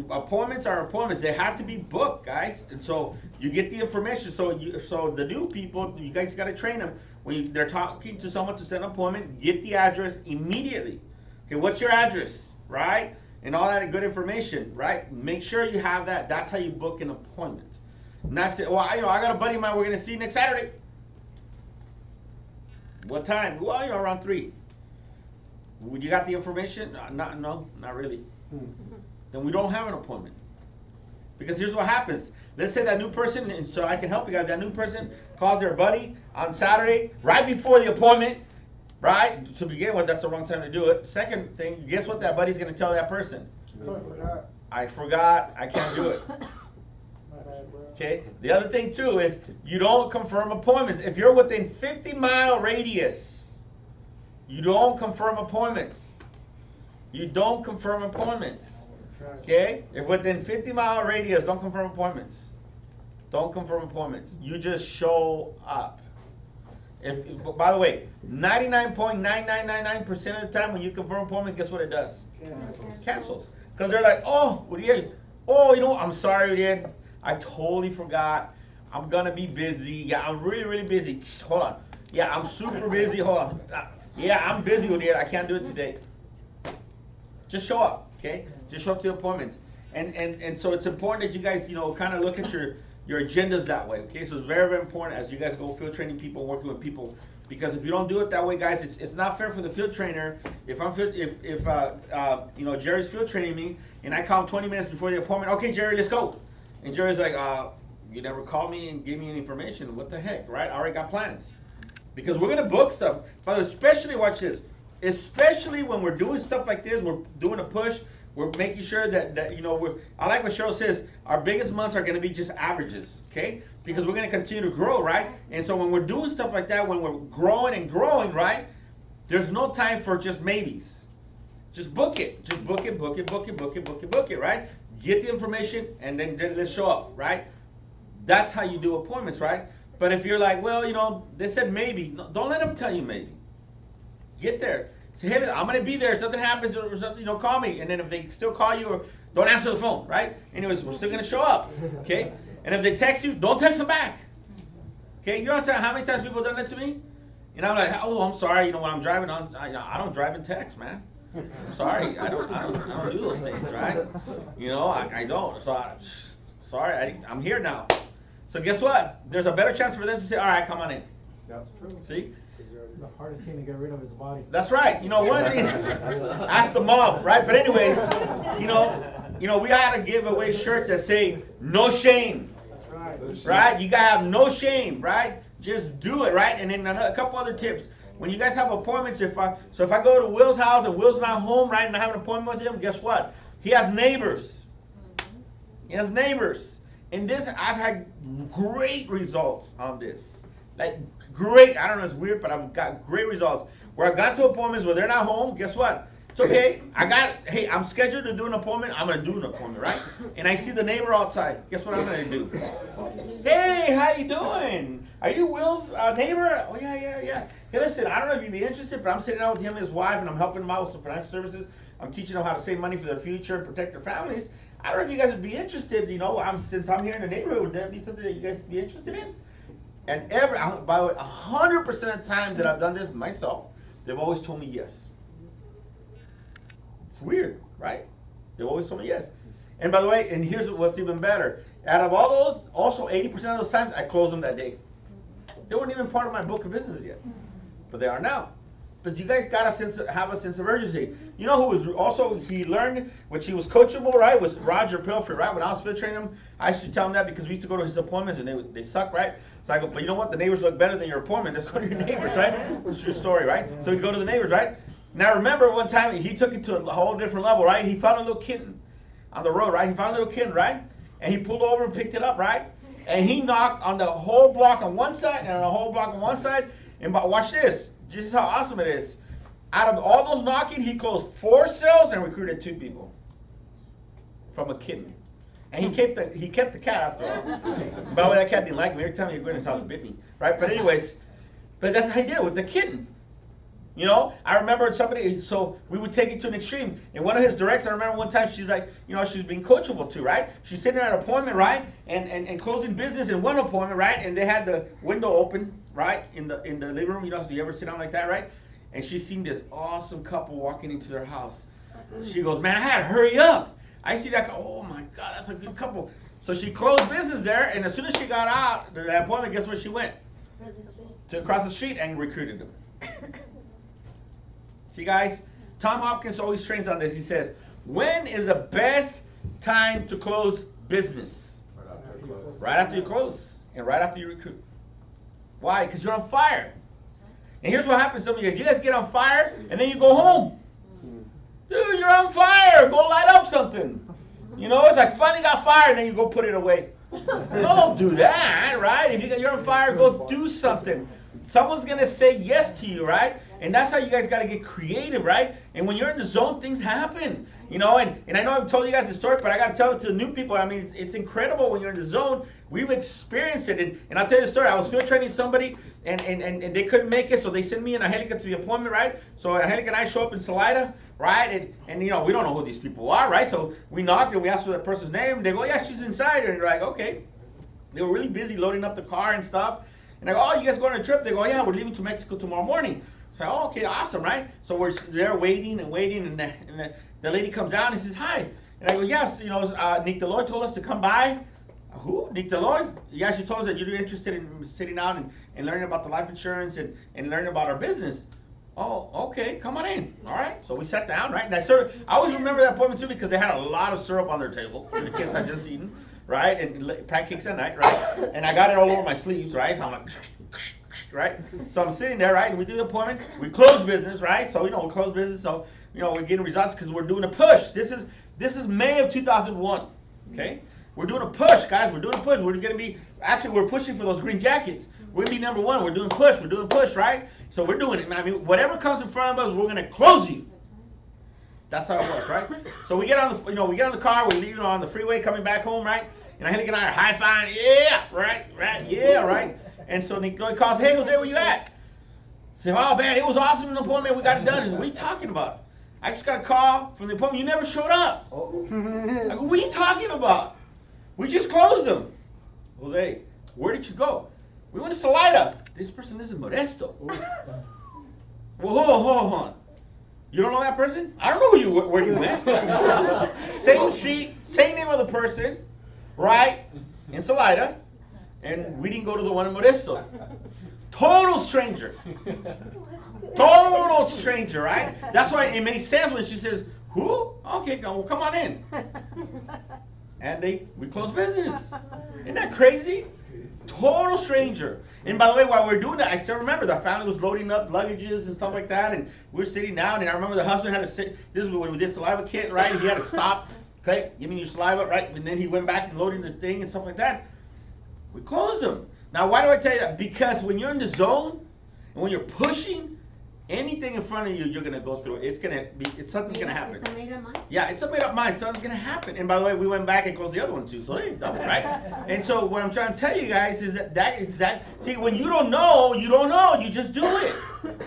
Appointments are appointments. They have to be booked, guys. And so you get the information. So the new people, you guys got to train them. When they're talking to someone to set an appointment, get the address immediately. Okay, what's your address, right? And all that good information, right? Make sure you have that. That's how you book an appointment. And that's it. Well, I got a buddy of mine we're going to see next Saturday. What time? Well, around 3. You got the information? No, not really. Then we don't have an appointment. Because here's what happens. Let's say that new person, and so I can help you guys, that new person calls their buddy on Saturday, right before the appointment, right? To begin with, that's the wrong time to do it. Second thing, guess what that buddy's going to tell that person? I forgot, I can't do it. Okay? The other thing too is you don't confirm appointments. If you're within 50-mile radius, you don't confirm appointments. You don't confirm appointments. Okay? If within 50-mile radius, don't confirm appointments. Don't confirm appointments. You just show up. By the way, 99.9999% of the time when you confirm appointment, guess what it does? Cancels. Because they're like, oh, Uriel, oh, you know, I'm sorry, Uriel. I totally forgot. I'm going to be busy. Yeah, I'm really, really busy. Hold on. Yeah, I'm super busy. Hold on. Yeah, I'm busy, Uriel. I can't do it today. Just show up, okay? Just show up to the appointments. And so it's important that you guys, you know, kind of look at your agendas that way, okay? So it's very, very important as you guys go field training people, working with people, because if you don't do it that way, guys, it's not fair for the field trainer. If you know, Jerry's field training me and I call him 20 minutes before the appointment, okay, Jerry, let's go. And Jerry's like, you never called me and gave me any information. What the heck, right? I already got plans. Because we're gonna book stuff. But especially, watch this, especially when we're doing stuff like this, we're doing a push. We're making sure that you know, I like what Cheryl says, our biggest months are going to be just averages, okay? Because we're going to continue to grow, right? And so when we're doing stuff like that, when we're growing and growing, right? There's no time for just maybes. Just book it. Just book it, book it, book it, book it, book it, book it, right? Get the information and then let's show up, right? That's how you do appointments, right? But if you're like, well, you know, they said maybe, no, don't let them tell you maybe. Get there. Say, hey, I'm going to be there. If something happens or something, you know, call me. And then if they still call you, or don't answer the phone, right? Anyways, we're still going to show up, okay? And if they text you, don't text them back. Okay? You understand how many times people have done that to me? And I'm like, oh, I'm sorry. You know, when I'm driving, I don't drive and text, man. I'm sorry. I don't do those things, right? You know, I don't. So, sorry, I'm here now. So guess what? There's a better chance for them to say, all right, come on in. That's true. See? The hardest thing to get rid of is body. That's right. You know, one of the things, ask the mob, right? But anyways, you know, we gotta give away shirts that say no shame. That's right. Right? You gotta have no shame, right? Just do it, right? And then a couple other tips. When you guys have appointments, if I go to Will's house and Will's not home, right, and I have an appointment with him, guess what? He has neighbors. He has neighbors. And this, I've had great results on this. Like, great, I don't know, it's weird, but I've got great results. Where I got to appointments where they're not home, guess what? It's okay. Hey, I'm scheduled to do an appointment. I'm going to do an appointment, right? And I see the neighbor outside. Guess what I'm going to do? Hey, how you doing? Are you Will's neighbor? Oh, yeah. Hey, listen, I don't know if you'd be interested, but I'm sitting out with him and his wife, and I'm helping them out with some financial services. I'm teaching them how to save money for their future and protect their families. I don't know if you guys would be interested, you know, since I'm here in the neighborhood, would that be something that you guys would be interested in? And by the way, 100% of the time that I've done this myself, they've always told me yes. It's weird, right? They've always told me yes. And by the way, and here's what's even better. Out of all those, also 80% of those times, I closed them that day. They weren't even part of my book of business yet. But they are now. But you guys gotta have a sense of urgency. You know who was also, he learned, which he was coachable, right, was Roger Pilfrey, right? When I was field training him, I used to tell him that because we used to go to his appointments and they suck, right? So I go, but you know what? The neighbors look better than your appointment. Let's go to your neighbors, right? It's your story, right? So we go to the neighbors, right? Now remember one time he took it to a whole different level, right? He found a little kitten on the road, right? He found a little kitten, right? And he pulled over and picked it up, right? And he knocked on the whole block on one side and on the whole block on one side. And watch this. This is how awesome it is. Out of all those knocking, he closed 4 sales and recruited 2 people from a kitten. And he kept the cat after all. By the way, that cat didn't like me. Every time he would go in his house, it bit me, right? But anyways, that's how he did it with the kitten. You know, I remember somebody, so we would take it to an extreme. And one of his directs, I remember one time she's like, you know, she's being coachable too, right? She's sitting at an appointment, right? And closing business in one appointment, right? And they had the window open, right? In the living room, you know, do you ever sit down like that, right? And she's seen this awesome couple walking into their house. She goes, man, I had to hurry up. I see that, oh my God, that's a good couple. So she closed business there, and as soon as she got out of that appointment, guess where she went? To across the street and recruited them. See, guys, Tom Hopkins always trains on this. He says, when is the best time to close business? Right after you close and right after you recruit. Why? Because you're on fire. And here's what happens to some of you guys get on fire and then you go home. Dude, you're on fire. Go light up something. You know, it's like finally got fired, and then you go put it away. Don't do that, right? If you're on fire, go do something. Someone's gonna say yes to you, right? And that's how you guys gotta get creative, right? And when you're in the zone, things happen. You know, and I know I've told you guys the story, but I gotta tell it to the new people. I mean, it's incredible when you're in the zone. We've experienced it, and I'll tell you the story. I was field training somebody, and they couldn't make it, so they sent me in a helicopter to the appointment, right? So a helicopter and I show up in Salida, right? And you know, we don't know who these people are, right? So we knock and we ask for that person's name. They go, yeah, she's inside, and you're like, okay. They were really busy loading up the car and stuff. And I go, oh, you guys going on a trip? They go, yeah, we're leaving to Mexico tomorrow morning. So, oh, okay, awesome, right? So we're there waiting, and the lady comes down and says, hi. And I go, yes, you know, Nick Deloy told us to come by. Who? Nick Deloy? Yeah, she told us that you're interested in sitting down and learning about the life insurance and learning about our business. Oh, okay, come on in. All right. So we sat down, right? And I always remember that appointment too because they had a lot of syrup on their table. The kids had just eaten, right? And pancakes at night, right? And I got it all over my sleeves, right? So I'm like, right? So I'm sitting there, right? And we do the appointment. We close business, right? So, you know, we close business. So, you know, we're getting results because we're doing a push. This is May of 2001, okay? We're doing a push, guys. We're doing a push. We're going to be, actually, we're pushing for those green jackets. We're going to be number one. We're doing push, right? So we're doing it. I mean, whatever comes in front of us, we're going to close you. That's how it works, right? So we get on the car. We leave on the freeway coming back home, right? And Nick and I are high-fiving. Yeah, right, yeah, right. And so Nick calls, hey, Jose, where you at? I say, oh, man, it was awesome in the appointment. We got it done. What are you talking about? I just got a call from the appointment. You never showed up. I go, what are you talking about? We just closed them. Jose, where did you go? We went to Salida. This person isn't Modesto. Well, hold on. You don't know that person? I don't know where you went. Same street, same name of the person, right? In Salida. And we didn't go to the one in Modesto. Total stranger. Total stranger, right? That's why it makes sense when she says, who? Okay, well, come on in. And we closed business. Isn't that crazy? Total stranger. And by the way, while we were doing that, I still remember the family was loading up luggages and stuff like that, and we were sitting down, and I remember the husband had to sit. This is when we did saliva kit, right? He had to stop. Okay, give me your saliva, right? And then he went back and loading the thing and stuff like that. We closed them. Now, why do I tell you that? Because when you're in the zone and when you're pushing, anything in front of you, you're gonna go through it. Something's gonna happen. It's a made up mind. Yeah, it's a made up mind. Something's gonna happen. And by the way, we went back and closed the other one too. So hey, double, right? And so what I'm trying to tell you guys is see, when you don't know, you just do it.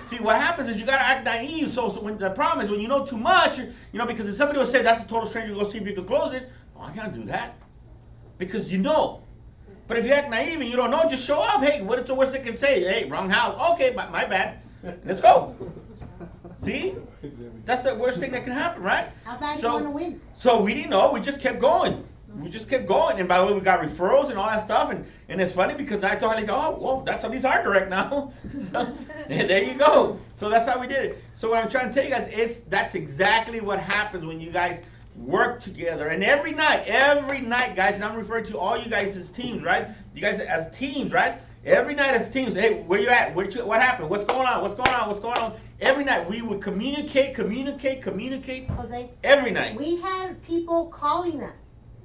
See, what happens is you gotta act naive. So when the problem is when you know too much, because if somebody would say that's a total stranger, go see if you can close it. Oh, I can't do that. Because you know. But if you act naive and you don't know, just show up. Hey, what is the worst they can say? Hey, wrong house. Okay, my bad. Let's go. See? That's the worst thing that can happen, right? How bad do you want to win? So we didn't know. We just kept going. And by the way, we got referrals and all that stuff. And it's funny because I told her, oh, well, these are direct now. So there you go. So that's how we did it. So what I'm trying to tell you guys, that's exactly what happens when you guys work together. And every night, guys, and I'm referring to all you guys as teams, right? You guys as teams, right? Every night as teams, hey, where you at? What happened? What's going on? Every night we would communicate. Jose, every night. We had people calling us.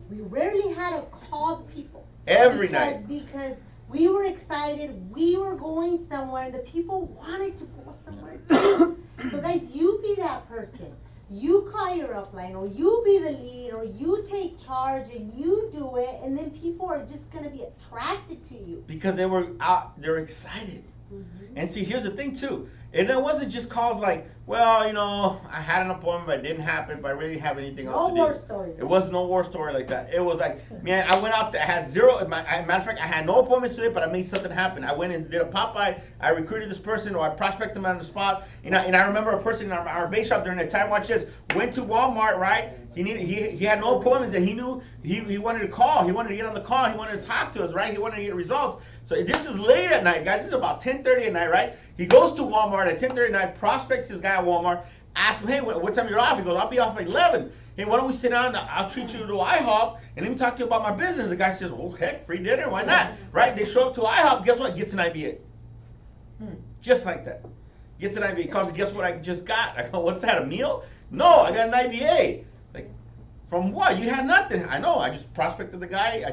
We rarely had to call people. Every night. Because we were excited. We were going somewhere. And the people wanted to go somewhere too. So guys, you be that person. You call your upline, or you be the lead, or you take charge and you do it, and then people are just going to be attracted to you. Because they're excited. Mm-hmm. And see, here's the thing too. And it wasn't just calls like, well, I had an appointment, but it didn't happen, but I really didn't have anything else to do. No war story. It was no war story like that. It was like, man, I went out there, I had zero, matter of fact, I had no appointments today, but I made something happen. I went and did a Popeye, I recruited this person, or I prospected them on the spot, and I remember a person in our base shop during the time, watch this, went to Walmart, right? He had no appointments, and he knew he wanted to call, he wanted to get on the call, he wanted to talk to us, right? He wanted to get results. So this is late at night, guys. This is about 10:30 at night, right? He goes to Walmart at 10:30 at night, prospects this guy at Walmart, asks him, hey, what time you're off? He goes, I'll be off at 11. Hey, why don't we sit down? I'll treat you to IHOP, and let me talk to you about my business. The guy says, well, heck, free dinner, why not? Right? They show up to IHOP, guess what? Gets an IBA. Just like that. Gets an IBA. Calls, guess what I just got? I go, what's that, a meal? No, I got an IBA. Like, From what? You had nothing. I know. I just prospected the guy.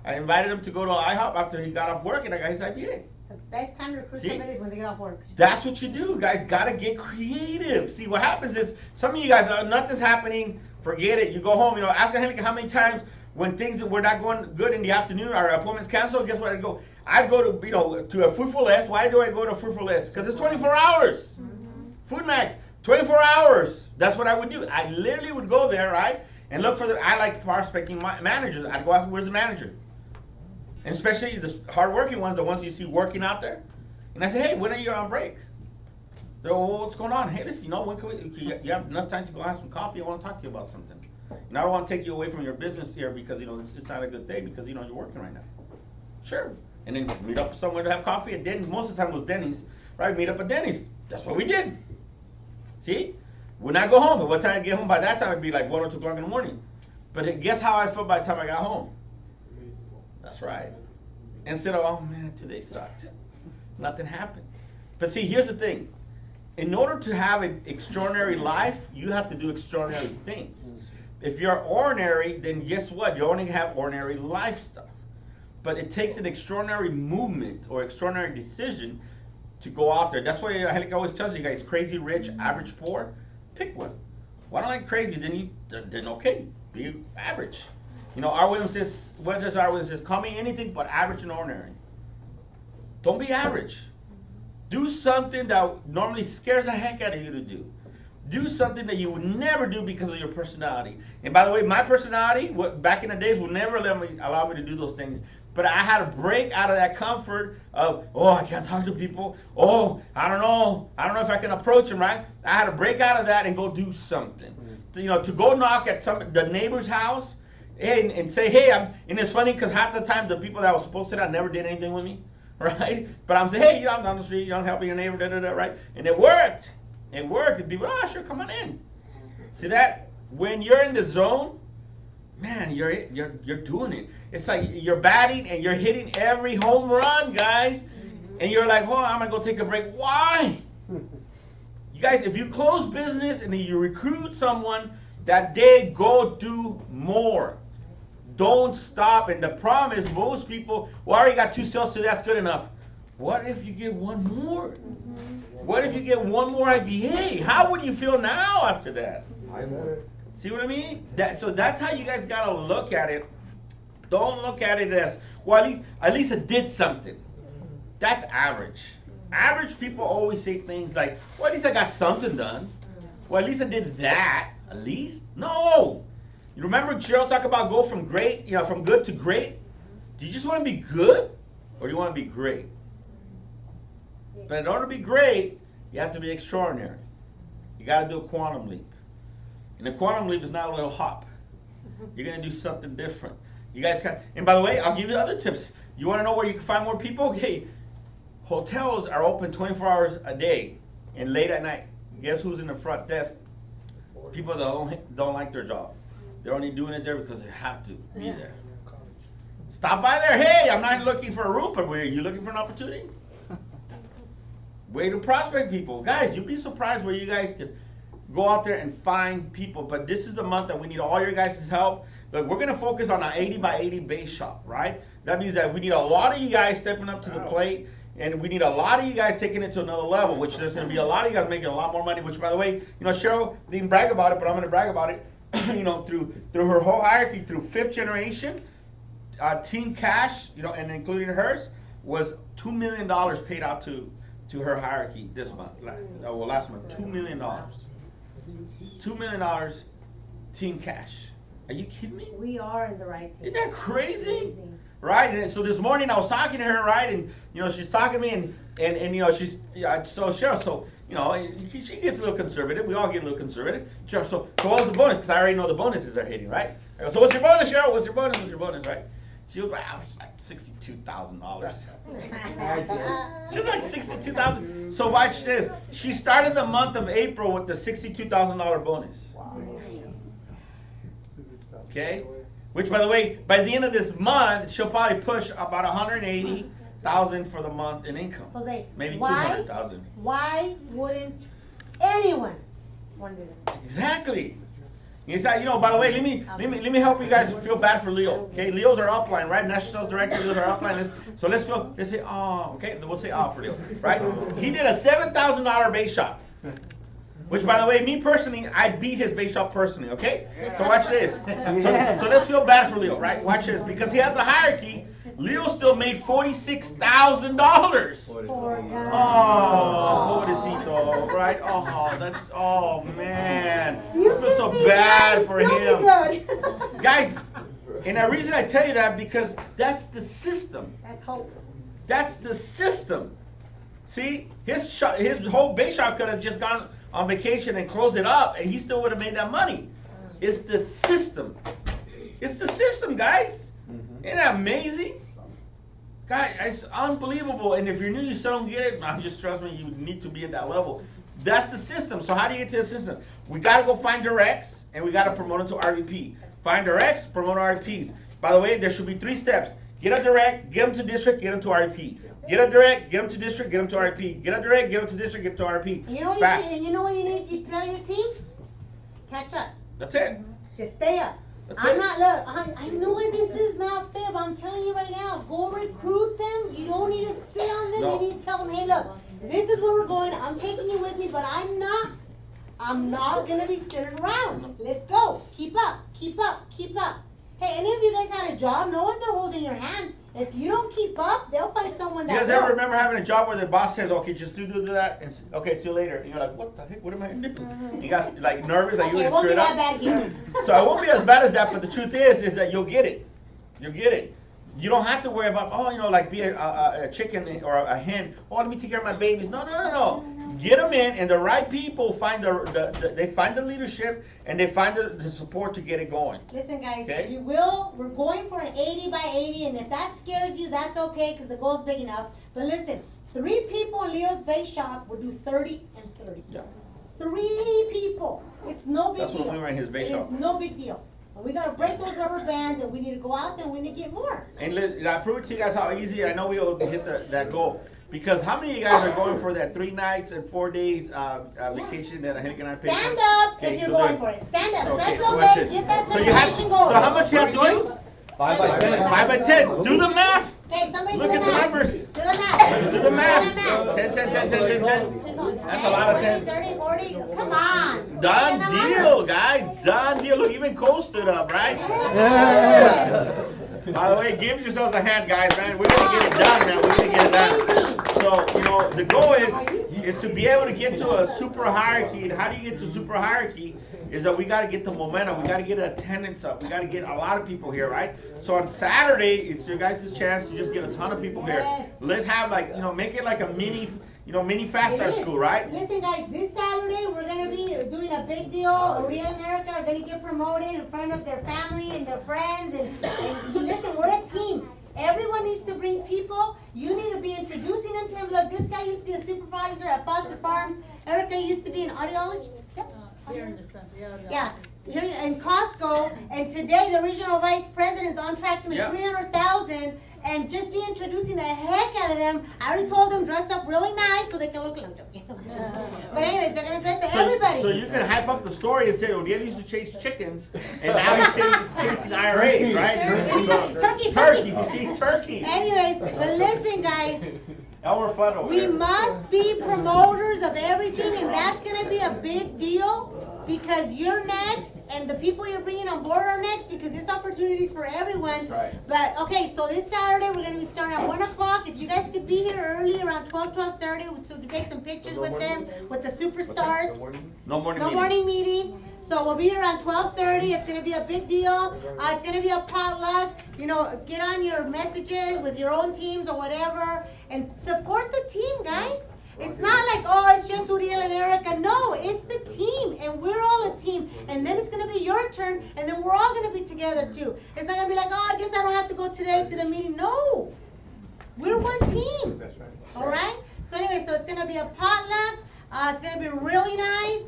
I invited him to go to IHOP after he got off work, and I got his IPA. The best time to recruit somebody is when they get off work. That's what you do, guys. Gotta get creative. See, what happens is some of you guys, nothing's happening. Forget it. You go home. Ask Angelica how many times when things were not going good in the afternoon, our appointments canceled. Guess where I go? I go to to a Fruitful S. Why do I go to Fruitful S? Because it's 24 hours. Food Max, 24 hours. That's what I would do. I literally would go there, right, and look for I like prospecting managers. I'd go out, where's the manager? And especially the hardworking ones, the ones you see working out there. And I say, hey, when are you on break? They're, oh, what's going on? Hey, listen, when can you have enough time to go have some coffee? I want to talk to you about something. And I don't want to take you away from your business here because, it's not a good thing because, you're working right now. Sure. And then meet up somewhere to have coffee at Denny's. Most of the time it was Denny's, right? Meet up at Denny's. That's what we did. See? When I go home, and what time I get home, by that time it'd be like 1 or 2 o'clock in the morning. But guess how I felt by the time I got home? That's right. Instead of, oh man, today sucked. Nothing happened. But see, here's the thing. In order to have an extraordinary life, you have to do extraordinary things. If you're ordinary, then guess what? You only have ordinary lifestyle. But it takes an extraordinary movement or extraordinary decision to go out there. That's why Angelica always tells you guys, crazy rich, average poor, pick one. Why don't I like crazy? Then okay, be average. R. Williams says, what does R. Williams says? Call me anything but average and ordinary. Don't be average. Do something that normally scares the heck out of you to do. Do something that you would never do because of your personality. And by the way, my personality, back in the days, would never allow me to do those things. But I had to break out of that comfort of, I can't talk to people. I don't know if I can approach them, right? I had to break out of that and go do something. To go knock at the neighbor's house and say, hey, and it's funny because half the time the people that were supposed to that never did anything with me, right? But I'm saying, hey, I'm down the street, helping your neighbor, right? And it worked. It worked. And people, sure, come on in. See that? When you're in the zone, man, you're doing it. It's like you're batting and you're hitting every home run, guys. And you're like, I'm going to go take a break. Why? You guys, if you close business and you recruit someone, that day go do more. Don't stop. And the problem is most people, I already got 2 sales today, that's good enough. What if you get one more? What if you get one more IPA? How would you feel now after that? See what I mean? So that's how you guys got to look at it. Don't look at it as, at least it did something. That's average. Average people always say things like, at least I got something done. At least I did that. At least? No. You remember Cheryl talk about go from great, from good to great? Do you just want to be good or do you want to be great? But in order to be great, you have to be extraordinary. You got to do a quantum leap. And the quantum leap is not a little hop. You're going to do something different. You guys can, and by the way, I'll give you other tips. You want to know where you can find more people? Okay, hotels are open 24 hours a day and late at night. Guess who's in the front desk? People that don't like their job. They're only doing it there because they have to be there. Stop by there. Hey, I'm not looking for a room, but are you looking for an opportunity? Way to prospect people. Guys, you'd be surprised where you guys can go out there and find people. But this is the month that we need all your guys' help. Look, we're going to focus on our 80 by 80 base shop, right? That means that we need a lot of you guys stepping up to the plate. And we need a lot of you guys taking it to another level, which there's going to be a lot of you guys making a lot more money, which, by the way, Cheryl didn't brag about it, but I'm going to brag about it, through her whole hierarchy, through 5th generation, Team Cash, and including hers, was $2 million paid out to her hierarchy this month, last month, $2 million. $2 million, Team Cash. Are you kidding me? We are in the right team. Isn't that crazy? Right? And so this morning I was talking to her, right? And, she's talking to me and she's, so Cheryl, so, she gets a little conservative. We all get a little conservative. Cheryl, so what's the bonus? Because I already know the bonuses are hitting, right? I go, so what's your bonus, Cheryl? What's your bonus, right? She was like, it's like $62,000. She's like $62,000. So watch this. She started the month of April with the $62,000 bonus. Okay? Which, by the way, by the end of this month, she'll probably push about $180,000 for the month in income. Jose, maybe $200,000. Why wouldn't anyone want to do this? Exactly. He's like, by the way, let me help you guys feel bad for Leo. Okay, Leo's our upline, right? National Sales Director, Leo's our upline. So let's say, oh, okay, we'll say for Leo, right? He did a $7,000 base shop. Which, by the way, me personally, I beat his base shop personally, okay? So watch this. So let's feel bad for Leo, right? Watch this. Because he has a hierarchy, Leo still made $46,000. Oh, pobrecito, right? Oh, man. I feel so bad for him. Guys, and the reason I tell you that, because that's the system. That's hope. That's the system. See, his whole base shop could have just gone on vacation and closed it up, and he still would have made that money. It's the system. It's the system, guys. Isn't that amazing? God, it's unbelievable. And if you're new, you still don't get it, trust me, you need to be at that level. That's the system. So how do you get to the system? We got to go find directs, and we got to promote them to RVP. Find directs, promote RVPs. By the way, there should be 3 steps. Get a direct, get them to district, get them to RVP. Get a direct, get them to district, get them to RP. Get a direct, get them to district, get them to RP. You know what you need to tell your team? Catch up. That's it. Just stay up. I know this is not fair, but I'm telling you right now, go recruit them. You don't need to sit on them. No. You need to tell them, hey, look, this is where we're going. I'm taking you with me, but I'm not gonna be sitting around. Let's go. Keep up. Hey, any of you guys had a job? No one's there holding your hand. If you don't keep up, they'll find someone that. You guys ever remember having a job where the boss says, "Okay, just do that," and okay, see you later. And you're like, "What the heck? What am I gonna do?" You guys like nervous that you're gonna screw it up. It won't be that bad here. So it won't be as bad as that, but the truth is that you'll get it. You'll get it. You don't have to worry about be a chicken or a hen. Oh, let me take care of my babies. No. Get them in, and the right people find they find the leadership and they find the support to get it going. Listen, guys, okay? We're going for an 80 by 80, and if that scares you, that's okay because the goal's big enough. But listen, 3 people in Leo's base shop will do 30 and 30. Yeah. 3 people. It's no big deal. That's what we were in his base shop. It's no big deal. But we got to break those rubber bands, and we need to go out there and we need to get more. And I prove it to you guys how easy. I know we will hit that goal. Because how many of you guys are going for that 3 nights and 4 days vacation that Henrik and I paid for? Stand up if you're going for it. Stand up. Stretch your legs. Get that circulation going. So how much you have to do? 5 by 10. 5 by 10. Do the math. Okay, somebody Look do the at math. the numbers. Do the math. Do the math. 10. That's a lot of 10. 30, 40. Come on. Done deal, guys. Done deal. Look, even Cole stood up, right? By the way, give yourselves a hand, guys, man. We're going to get it done, man. We're going to get it done. So, the goal is to be able to get to a super hierarchy. And how do you get to super hierarchy? Is that we got to get the momentum. We got to get attendance up. We got to get a lot of people here, right? So on Saturday, it's your guys' chance to just get a ton of people here. Let's have make it like a mini fast start school, right? Listen, guys, this Saturday we're gonna be doing a big deal. Uriel and Erica are gonna get promoted in front of their family and their friends. And listen, we're a team. Everyone needs to bring people. You need to be introducing them to him. Look, this guy used to be a supervisor at Foster Farms. Erica used to be an audiologist. Yep. Here in the center, yeah. Here in Costco, and today the regional vice president is on track to make $300,000, and just be introducing the heck out of them. I already told them dress up really nice so they can look like But anyways, they're gonna dress up everybody. So you can hype up the story and say, Uriel used to chase chickens, and now he's chasing IRAs, right? Turkey. He chased turkey. Anyways, but listen, guys. Elmer Fudd over We there. must be promoters of everything, and that's gonna be a big deal. Because you're next, and the people you're bringing on board are next, because this opportunity is for everyone. Right. But, okay, so this Saturday, we're going to be starting at 1 o'clock. If you guys could be here early, around 12:30, so we can take some pictures with them, with the superstars. No morning meeting. So we'll be here around 12:30. It's going to be a big deal. It's going to be a potluck. Get on your messages with your own teams or whatever, and support the team, guys. It's not like, it's just Uriel and Erica. No, it's the team, and we're all a team. And then it's going to be your turn, and then we're all going to be together, too. It's not going to be like, I guess I don't have to go today to the meeting. No, we're one team. That's right. All right? So anyway, so it's going to be a potluck. It's going to be really nice.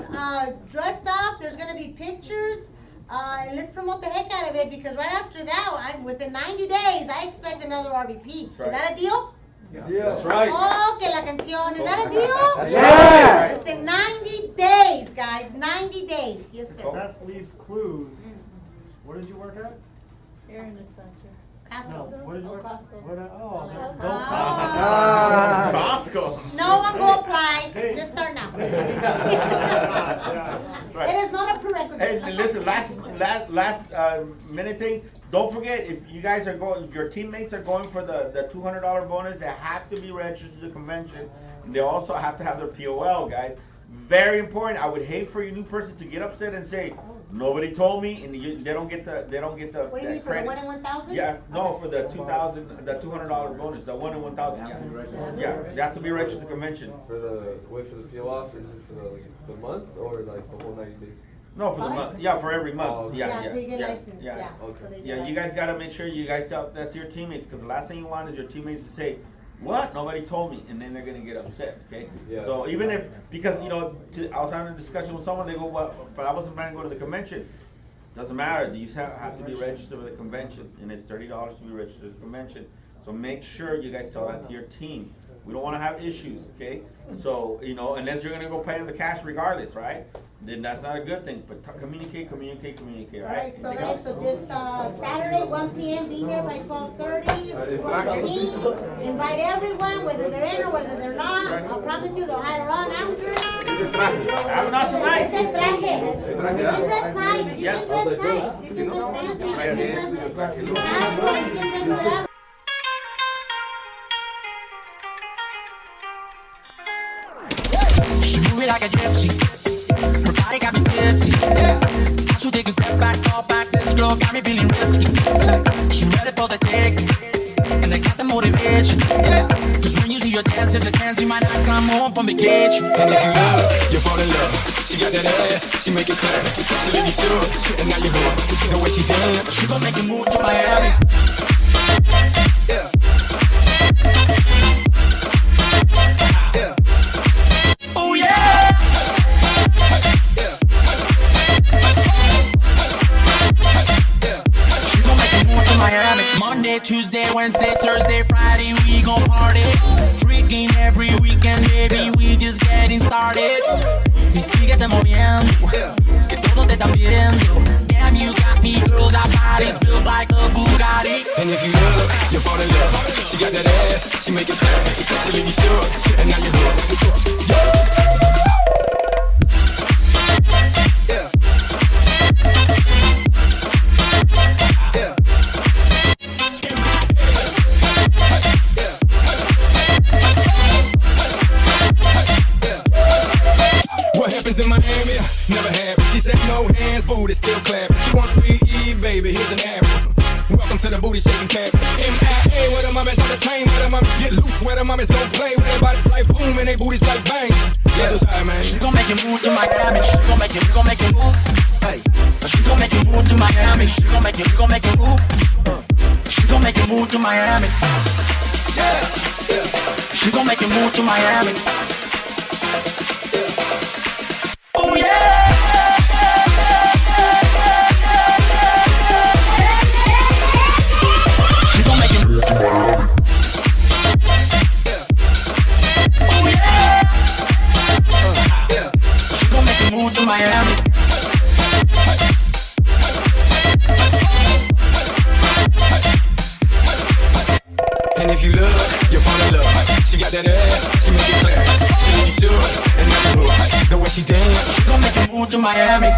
Dress up. There's going to be pictures. And let's promote the heck out of it, because right after that, within 90 days, I expect another RVP. Right. Is that a deal? That's right. Oh, que la canción. Is that a deal? That's right. It's in 90 days, guys. 90 days. Yes, sir. Success leaves clues. Where did you work at? Air dispenser. Costco. What did you work at? Costco. No one go apply. Just start now. That's right. It is not a prerequisite. Hey, listen, last minute thing. Don't forget, if you guys are going, your teammates are going for the $200 bonus, they have to be registered to the convention. They also have to have their POL, guys. Very important. I would hate for your new person to get upset and say, nobody told me, and they don't get the What do you mean, for the 1 in 1,000? Yeah, no, for the $200 bonus, the 1 in 1,000. Yeah, they have to be registered to the convention. For the POL, is it for the month or like the whole 90 days? No, for the month. Yeah, for every month. Yeah, till you get licensed. Yeah. Okay. Yeah, you guys gotta make sure you guys tell that to your teammates, because the last thing you want is your teammates to say, what? Nobody told me, and then they're gonna get upset, okay? Yeah. So even if, because, you know, I was having a discussion with someone, they go, well, but I wasn't planning to go to the convention. Doesn't matter, you have to be registered with the convention, and it's $30 to be registered with the convention. So make sure you guys tell that to your team. We don't wanna have issues, okay? So, you know, unless you're gonna go pay them the cash regardless, right? Then that's not a good thing, but communicate, All right? right, so guys, so just Saturday, 1 p.m., be here by 12:30, support the team, invite everyone, whether they're in or whether they're not. I promise you, they'll hide around after. I'm not tonight. It's a traje. You can dress nice, you can dress nice, you can dress fancy, you can dress casual, you can dress whatever. She move it like a gypsy. Her body got me tipsy. I should take a step back, fall back. This girl got me feeling risky. She ready for the take, and I got the motivation. Cause when you see your dance, there's a chance you might not come home from vacation. And if you love, you fall in love. She got that ass, she make it clap. She leave you sure, and now you're hooked. The way she dance, She gon' make you move to Miami. yeah. Yeah. Oh yeah. She gon' make you move to Miami. Monday, Tuesday, Wednesday, Thursday, Friday, we gon' party. Freaking every weekend, baby, we just getting started. Y síguete moviendo, que todos te están viendo. Damn, you got me, girls, our bodies built like a Bugatti. And if you love, you fall in love. She got that ass, she make it clap. She leave you sure, and now you're hooked. Yeah. In Miami, never had. She said no hands, booty still clap. She wants PE, baby, here's an arrow. Welcome to the booty shaking camp. MIA, where the mommies on the train, where the mommies get loose, where the mommies don't play, where their bodies like boom and they booties like bang. Yeah, those high, man. She gon' make you move to Miami. She gon' make you move. Hey, she gon' make you move to Miami. She gon' make you move. She gon' make you move to Miami. Yeah, yeah. She gon' make you move to Miami. Oh yeah. She gon' make you move to Miami. Oh yeah. She gon' make you move to Miami. And if you love, you fall in love. She got that ass, she make it clap. She leave you sure, and now you're hooked. The way she dance, She gon' make you move to Miami.